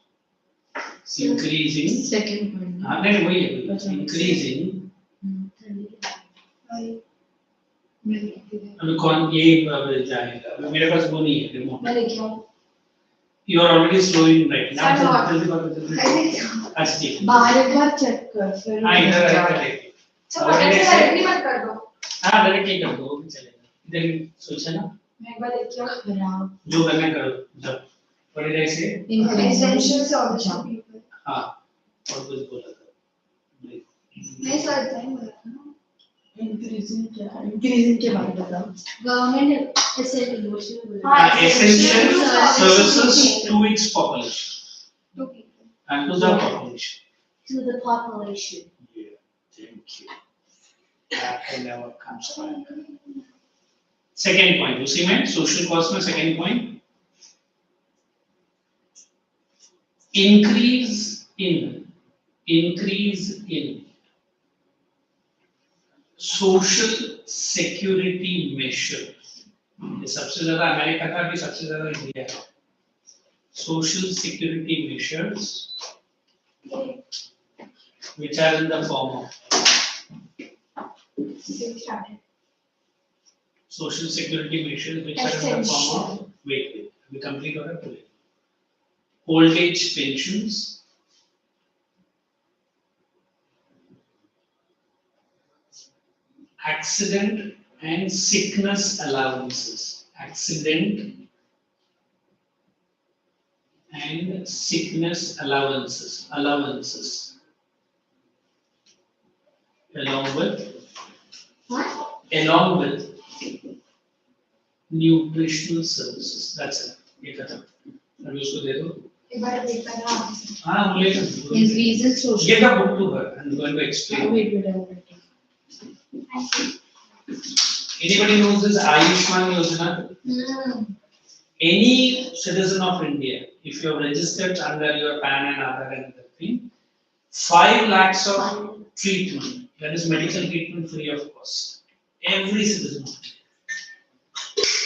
increasing second point हाँ नहीं वही है increasing अभी कौन ये जाएगा अभी मेरे पास वो नहीं है रिमोट मैं लिख रहा हूँ. you are already slowing right now Sir, what? जल्दी बात जल्दी I लिख रहा हूँ. अच्छा ठीक है बाहर एक बार चेक कर फिर हाँ इधर देख So बटन से डायरेक्टली मत कर दो. हाँ डायरेक्टली कर दो वो भी चलेगा इधर सोचा ना मैं एक बार लिख रहा हूँ. खराब जो करना करो जब थोड़ी देर से Essential service to people. हाँ और कुछ बोला था नहीं सर इतना ही बोला था ना. इंक्रीजिंग के बारे में बताओ Government asset emotional. हाँ, essential services services to its population To people. and to the population To the population. yeah thank you that never comes back second point उसी में social cost में second point increase in social security measure ये सबसे ज्यादा America का भी सबसे ज्यादा इंडिया है social security measures which are in the form of Started. social security measures which are in the form of wait we complete or not old age pensions accident and sickness allowances accident and sickness allowances along with nutritional services that's it ये खत्म अभी उसको दे दो एक बार देखा ना. हाँ बोले increase in social give the book to her and going to explain wait I will write it. anybody knows this Ayushman Yojana any citizen of India, if you are registered under your PAN and Aadhaar and everything, 5 lakhs of treatment, that is medical treatment free of cost. Every citizen of India.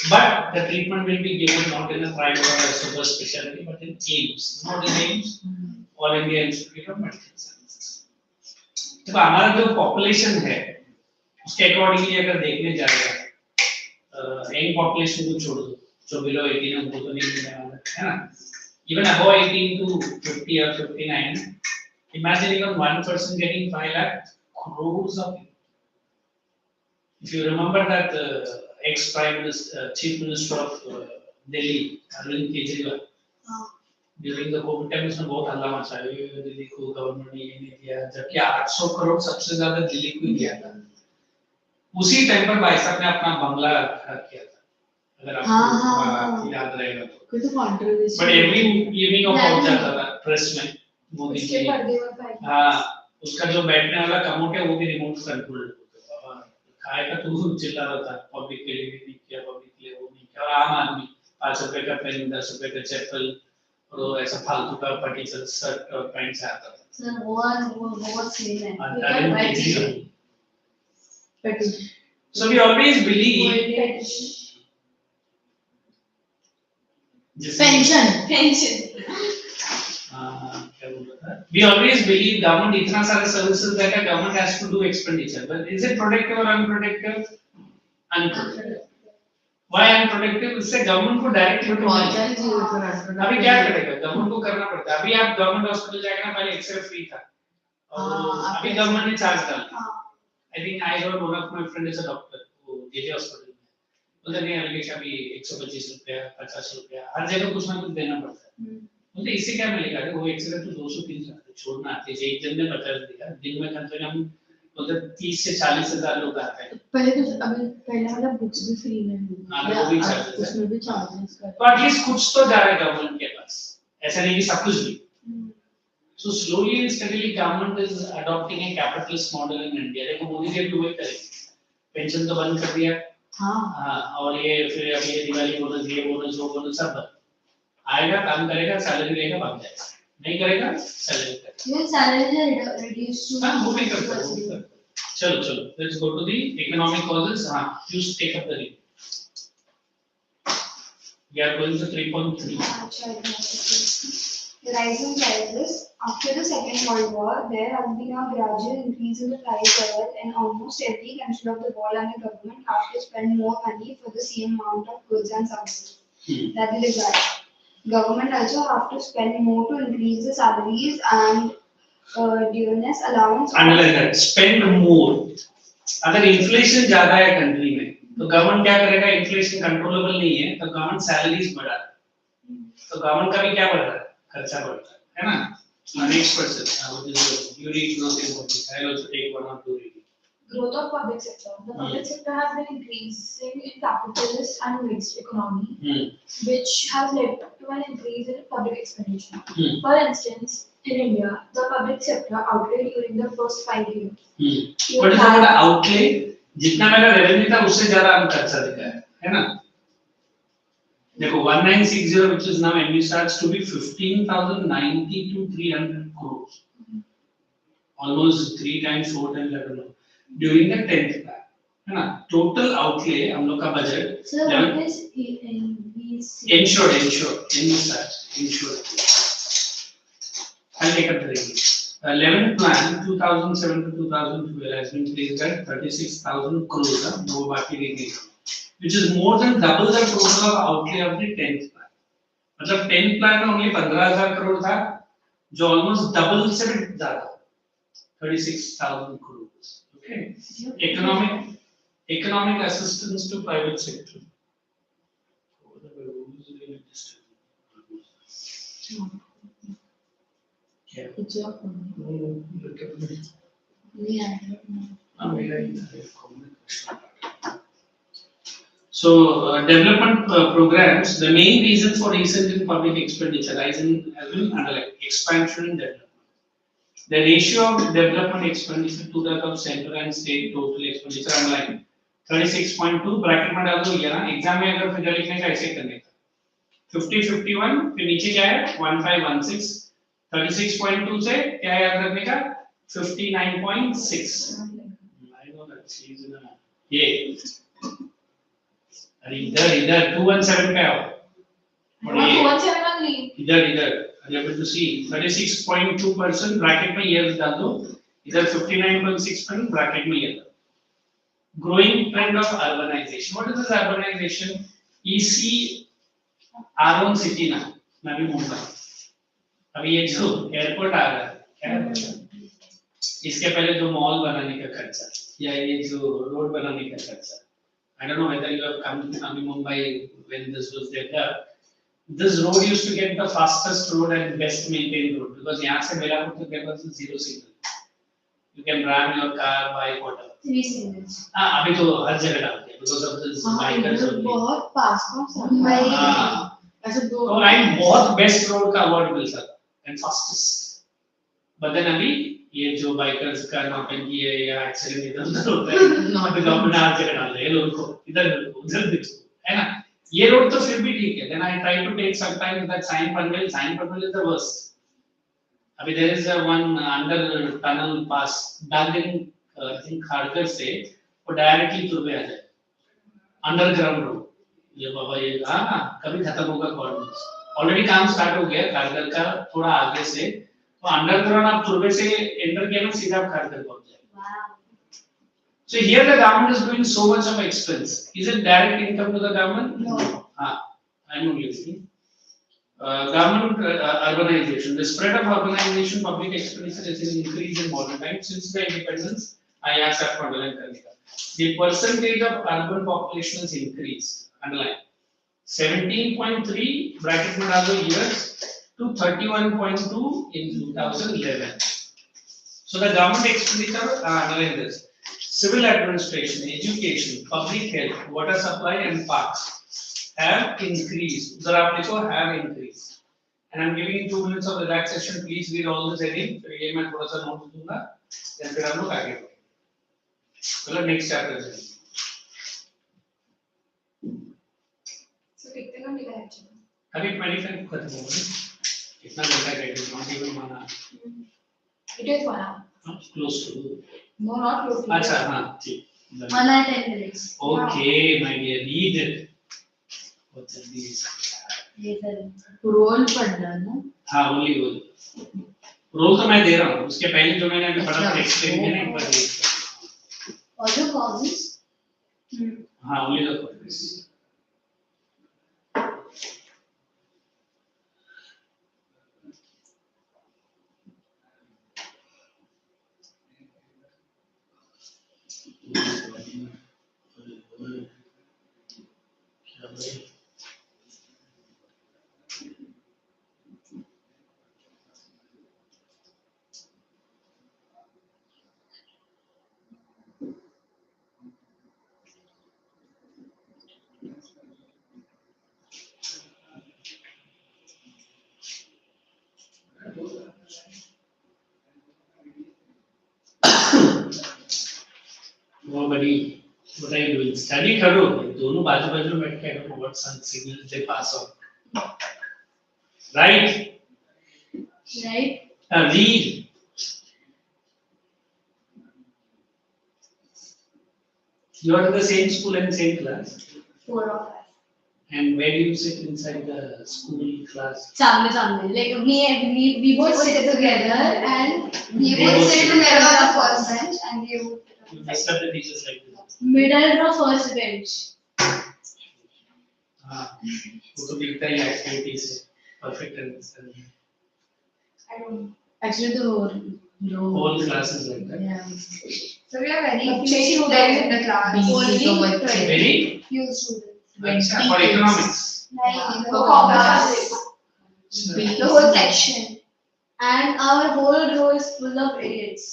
But the treatment will be given not in a private or a super specialty, but in AIMS. Not in AIMS, All India Institute of Medical Sciences. तो हमारा जो population है, उसके accordingly अगर देखने जाएगा, young population को छोड़ दो, जो below 18 है उनको तो नहीं मिलने वाला है ना? Even above 18 to 50 or 59, imagine even one person getting 5 lakh crores of people. If you remember that ex-Prime Minister, Chief Minister of Delhi, Arvind Kejriwal, during the COVID time उसने बहुत हल्ला मचाया दिल्ली को गवर्नमेंट ने ये नहीं दिया जबकि 800 करोड़ सबसे ज्यादा दिल्ली को ही दिया था उसी टाइम पर भाई साहब ने अपना बंगला खड़ा किया था अगर आपको याद रहेगा तो कोई तो controversy but every evening of पहुंच जाता था प्रेस में मोदी जी हाँ उसका जो बैठने वाला कमोड है वो भी रिमोट कंट्रोल खाएगा तो वो चिल्ला रहा था पब्लिक के लिए नहीं किया पब्लिक के लिए वो नहीं किया और आम आदमी 5 रुपए का पेन 10 रुपए का चप्पल और ऐसा फालतू का पटीचर शर्ट और पैंट से आता था सर वो सेल है so we always believe pension we always believe government इतना सारे services देता है government has to do expenditure but is it productive or unproductive unproductive why unproductive इससे government को directly अभी क्या करेगा government को करना पड़ता है अभी आप government hospital जाएंगे ना पहले एक्सरे फ्री था और अभी government ने चार्ज डाला I think I heard one of my friend is a doctor वो जेजे hospital में बोलते नहीं अभी क्या भी 125 रुपया 50 रुपया हर जगह कुछ ना कुछ देना पड़ता है बोलते इससे क्या मिलेगा वो एक्सरे तो 200-300 छोड़ना आते हैं एक दिन में 50 दिखा दिन में कम से कम बोलते 30 से 40 हजार लोग आते हैं पहले तो अभी पहले वाला बुक्स भी फ्री में वो भी चार्जेस उसमें भी चार्जेस कर तो एटलीस्ट कुछ तो जा रहा है गवर्नमेंट के पास ऐसा नहीं कि सब कुछ भी so slowly and steadily government is adopting a capitalist model in India देखो मोदी जी भी वही करेंगे पेंशन तो बंद कर दिया हाँ और ये फिर अभी ये दिवाली बोनस ये बोनस वो बोनस सब आएगा काम करेगा सैलरी लेगा भाग जाएगा नहीं करेगा सैलरी ये सैलरी रिड्यूस टू हां वो भी करता है चलो चलो let's go to the economic causes हां please take up the read we are going to 3.3 rising prices after the Second World War there has been a gradual increase in the price level and almost every country of the world and the government have to spend more money for the same amount of goods and services that they desire. Government also have to spend more to increase the salaries and dearness allowance. Underline that. Spend more. अगर inflation ज्यादा है country में तो government क्या करेगा inflation controllable नहीं है तो गवर्नमेंट सैलरीज बढ़ा तो गवर्नमेंट का भी क्या बढ़ रहा है खर्चा बढ़ता है ना next person you read growth in public I also take one और two read Growth of public sector. The public sector has been increasing in capitalist and mixed economy, which has led to an increase in public expenditure. For instance, in India, the public sector outlay during the first 5 years. What is the outlay? जितना मेरा revenue था उससे ज्यादा हम खर्चा दिखा है ना? देखो 1960 which is now envisaged to be 15,090 to 300 crores. Almost 3 times 4 times I don't know. During the 10th plan है ना टोटल आउटले हम लोग का budget sir what is insured I'll take up the rate 11th plan 2007 to 2012 has been placed at 36,000 crores no बाकी rate which is more than double the total of outlay of the 10th plan मतलब 10th plan में only 15,000 crore था जो almost double से भी ज्यादा 36,000 crores okay economic assistance to private sector It's your phone. So development programs the main reason for recent in public expenditure rise in has been underlined expansion and development. The ratio of development expenditure to that of central and state total expenditure underline 36.2 bracket में डाल दो ये ना exam में अगर figure लिखने का ऐसे करने का 50 51 फिर नीचे क्या है 1516 36.2 से क्या याद रखने का 59.6 I know that she's in a ये अरे इधर 217 पे आओ और ये इधर are you able to see 36.2% bracket में years डाल दो इधर 59.6% ब्रैकेट में year growing trend of urbanization what is this urbanization EC our own city ना नवी मुंबई अभी ये जो एयरपोर्ट आ रहा है क्या है इसके पहले जो मॉल बनाने का खर्चा या ये जो रोड बनाने का खर्चा I don't know whether you have come to Navi Mumbai when this was there this road used to get the fastest road and best maintained road because यहाँ से बेलापुर तक there was zero signal you can ram your car by whatever 3 signals हाँ अभी तो हर जगह डालते हैं because of this bikers बहुत पास मुंबई ऐसे दो तो लाइन बहुत बेस्ट रोड का अवार्ड मिलता था and fastest but then अभी ये जो बाइकर्स का नौटंकी है या एक्सीडेंट इधर उधर होता है अभी गवर्नमेंट हर जगह डाल रही है लोगों को इधर उधर देखो है ना ये रोड तो फिर भी ठीक है then I try to take some time that sign panel is the worst अभी there is one under tunnel pass डाल I think खारकर से वो डायरेक्टली तुर्बे आ जाए अंडरग्राउंड रोड ये बाबा ये हाँ कभी खत्म होगा कौन ऑलरेडी काम स्टार्ट हो गया खारकर का थोड़ा आगे से तो अंडरग्राउंड आप तुर्बे से एंटर किया ना सीधा आप खारकर पहुंच जाए so here the government is doing so much of expense is it direct income to the government No. I'm only listening government urbanization the spread of urbanization public expenditure is increased in modern times since the independence I asked that for the percentage of urban population has increased underline 17.3 bracket में डाल दो years to 31.2 in 2011 so the government expenditure analyze this civil administration education public health water supply and parks have increased उधर आप लिखो have increased and I'm giving you 2 minutes of relaxation please read all this again फिर ये मैं थोड़ा सा note दूंगा फिर हम लोग आगे बढ़ेंगे चलो नेक्स्ट चैप्टर चलिए कितने का मिला है अभी 25 खत्म हो गया कितना घंटा का इट नॉट इवन माना it is 1 hour close to no not close to अच्छा हां ठीक 1 hour 10 minutes okay my dear read it बहुत जल्दी ये सर रोल पढ़ना ना हां ओनली रोल तो मैं दे रहा हूं उसके पहले जो मैंने अभी पढ़ा था एक्सप्लेन किया ना एक बार रीड all the causes हां only the causes Nobody, what are you doing? Study करो, दोनों बाजू-बाजू में बैठ के करो. What sun signals they pass on? Right? Read. You are in the same school and same class. 4 of us And where do you sit inside the school class? samne like we both sit together and we would sit together on the first bench and we would You disturb the teachers like this. middle or first bench हाँ, वो तो दिखता ही activity से perfect understanding. I don't know. Actually, the Whole class is like that. yeah. So we are very Okay. few students in the class. Only Only Very? few students. अच्छा, for economics. For commerce. The whole section. and our whole row is full of idiots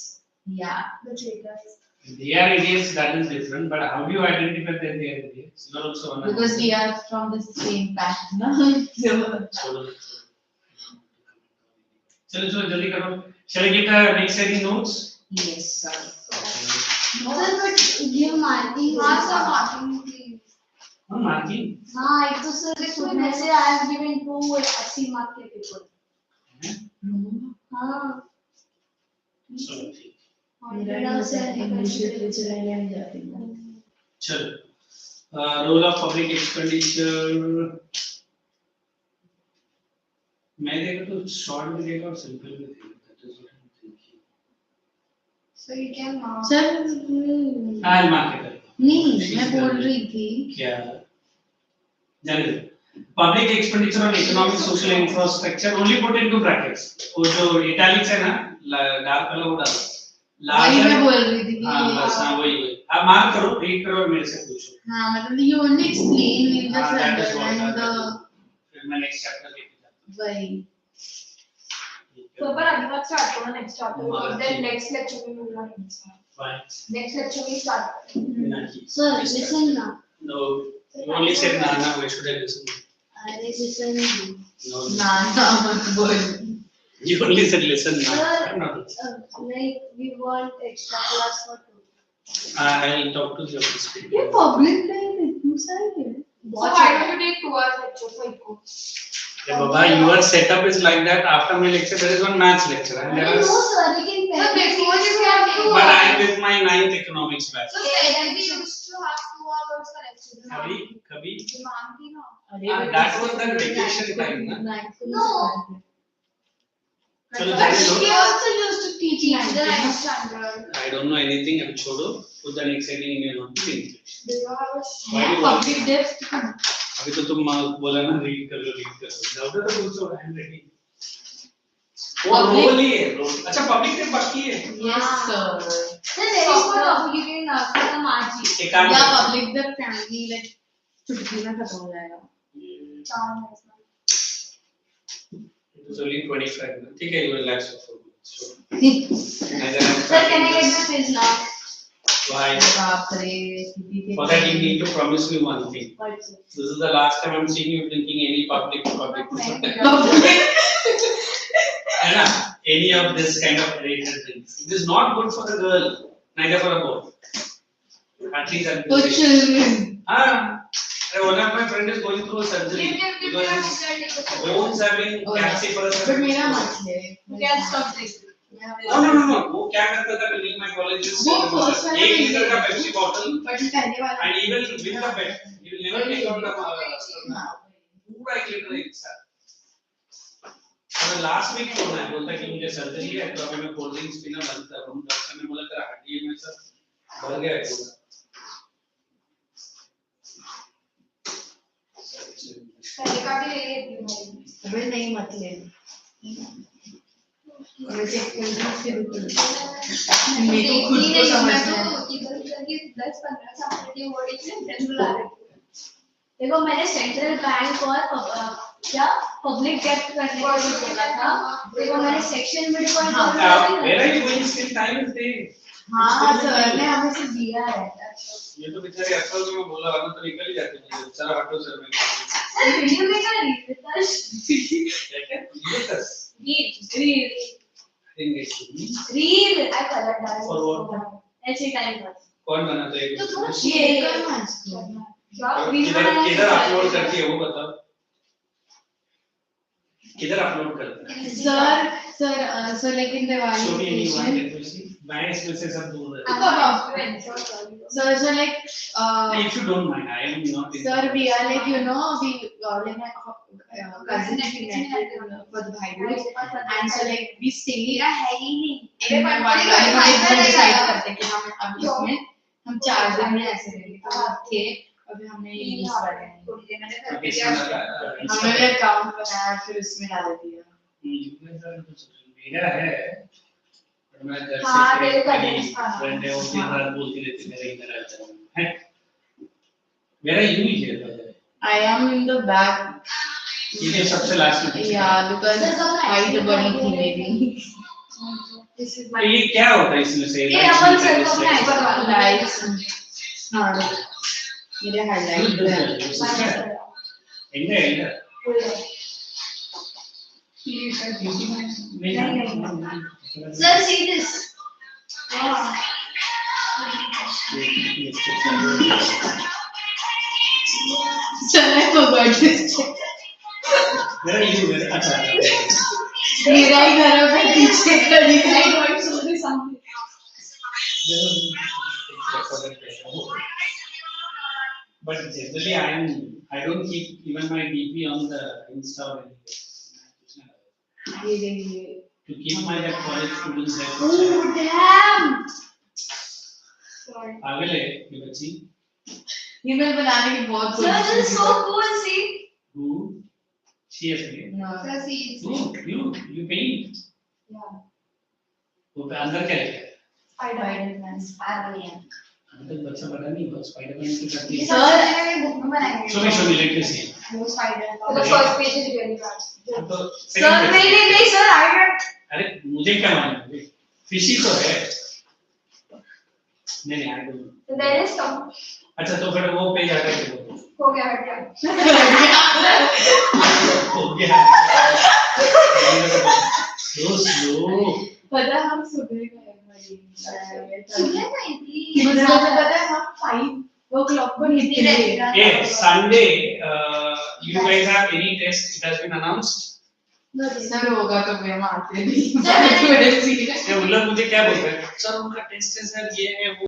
Yeah. the traitors They are idiots, that is different. But how do you identify that they are idiots? You are also one. Because we are from the same batch, no? चलो जल्दी करो. Shall I get the next setting notes? Yes, sir. sir but give marking Marks are marking, please. हाँ marking हाँ एक तो sir सुनने से I have given 2 80 mark के पेपर हाँ चलो ठीक मेरा इंग्लिश लिटरेचर है नहीं जाती है चलो रोल ऑफ पब्लिक एक्सपेंडिचर मैं देखा तो शॉर्ट में देखा और सिंपल में देखा that is what I am thinking So you can mark. Sir I mark it नहीं मैं बोल रही थी क्या जाने दो public expenditure on economic social infrastructure only put into brackets वो जो इटैलिक्स है ना डार्क कलर वो डालो वही मैं बोल रही थी हाँ बस हाँ वही आप मार्क करो रीड करो और मेरे से पूछो हाँ मतलब you only explain in the हाँ that is what and the फिर मैं नेक्स्ट चैप्टर लेके जाता वही So पर अभी बात स्टार्ट करो नेक्स्ट चैप्टर और देन नेक्स्ट लेक्चर में मिलना है फाइन नेक्स्ट लेक्चर में start sir listen now no you only said nana why should I listen अरे listen no ना मत बोल you only said listen now sir I'm not like we want extra class for 2 I'll talk to the office people ये public में इतनी सारी है So why don't you take 2 hours lecture for eco? yeah, Baba your setup is like that after my lecture there is one maths lecture and there no is sir we can So before you have to but I am with my 9th economics batch So we used to have 2 hours for lecture. कभी मांगती ना that was the vacation time na no चलो But जाने she दो also used to teach the 9th standard. I don't know anything अब छोड़ो put the next heading in your notebook English Do you have a Why do you want public depth अभी तो तुम बोला ना read कर लो doubt है तो पूछो आई एम रेडी वो Public- रोल ही है रोल अच्छा पब्लिक में बाकी है yes sir sir there is one of you can खत्म आज ही एक काम या करो। पब्लिक डेप्थ फैमिली लाइक चुटकी में खत्म हो जाएगा chance? It was only 25 minutes. ठीक है, you relax for 4 minutes. Sure. sir can I get the quiz now Why? बाप रे For that you need to promise me one thing. what sir This is the last time I'm seeing you drinking any public. है ना? Any of this kind of rated drinks. It is not good for a girl, neither for a boy. At least I'm for children one of my friend is going through a surgery because his bones have been calciferous. But मेरा मत है You can stop this. No. वो क्या करता था कि my college is वो first वाला एक नहीं लीटर का है। पेप्सी बॉटल बट पहले वाला and even with the bed he will never take out the पूरा एक लीटर एक साथ तो लास्ट वीक फोन आया बोलता कि मुझे सर्जरी है तो अभी मैं कोल्ड ड्रिंक्स पीना बंद कर रहा हूं डॉक्टर ने बोला तेरा हड्डी में सब भर गया है पूरा पहले का भी ले लेती हूँ अबे नहीं मत ले मुझे कोल्ड से रुक मेरे को खुद को समझना है इधर की 10-15 साल की वर्ड एक सेंटेंस बुला रही हूँ देखो मैंने सेंट्रल बैंक और क्या पब्लिक डेप्थ करने को भी बोला था देखो मैंने सेक्शन में define where are you going still time is there हाँ सर ने हमें से दिया है ये तो बेचारे अक्सर जो मैं बोला वरना तो निकल ही जाते थे बेचारा हटो सर में सर वीडियो में क्या read read I colored that. For what? ऐसे टाइम पास कौन बनाता है तो थोड़ा ये करना है इसको क्या किधर अपलोड करती है वो बताओ किधर अपलोड करता है सर लेकिन Diwali Show me occasion anyone can you see मैं इसमें से सब दूर है so like if you don't mind I am not in sir we are like you know we like my cousin for the Bhai Dooj and so like we stay मेरा है ही नहीं in one हम decide करते हैं कि हम अब इसमें हम 4 दिन में ऐसे रहेंगे तो थे अभी हमने यूज कर रहे हैं हमने अकाउंट बनाया फिर उसमें डाल दिया मेरा है पर मैं घर हाँ, से तेरे को फ्रेंड address हाँ। है वो दिन रात बोलती रहती मेरा इधर आ जाओ है मेरा यूं ही है I am in the back ये जो सबसे लास्ट में yeah because height बड़ी थी मेरी तो ये क्या होता है इसमें से ये अपन सर को अपना ऊपर वाला लाइक्स हाँ मेरे हाईलाइट എന്റെ sir see this Sir, I forgot this. Where are you? Where? अच्छा. मेरा ही घर होगा पीछे खड़ी है. I got so this something. But generally, I don't keep even my DP on the Insta or anything. To keep my that college students there. Oh damn! पागल है ये बच्ची. ईमेल बनाने की बहुत Sir, this is so cool. See? Who? She has made. No. Sir, see, it's Who? You paint. yeah. वो पे अंदर क्या लिखा है? Spider-Man. Spider-Man. अंदर बच्चा बड़ा नहीं बस स्पाइडरमैन की करती ये है. सब चीजें मैंने बुक में बनाई हैं. Show me let me see. वो Spider-Man. The first page is really bad. तो Sir, नहीं sir, I read. अरे मुझे क्या मालूम? फिशी तो है. नहीं I don't know. There is some. अच्छा तो फिर वो पेज हटा के दो. हो गया हट गया. हो गया. slow. पता है हम सुबह का एक बार सुबह का इतनी. मुझे पता है हम 5 o'clock को निकले. Hey, Sunday, you guys have any test? It has been announced. Sir होगा तो मैं मारते भी. ये उल्लू मुझे क्या बोलता है? सर उनका टेस्ट है सर ये है वो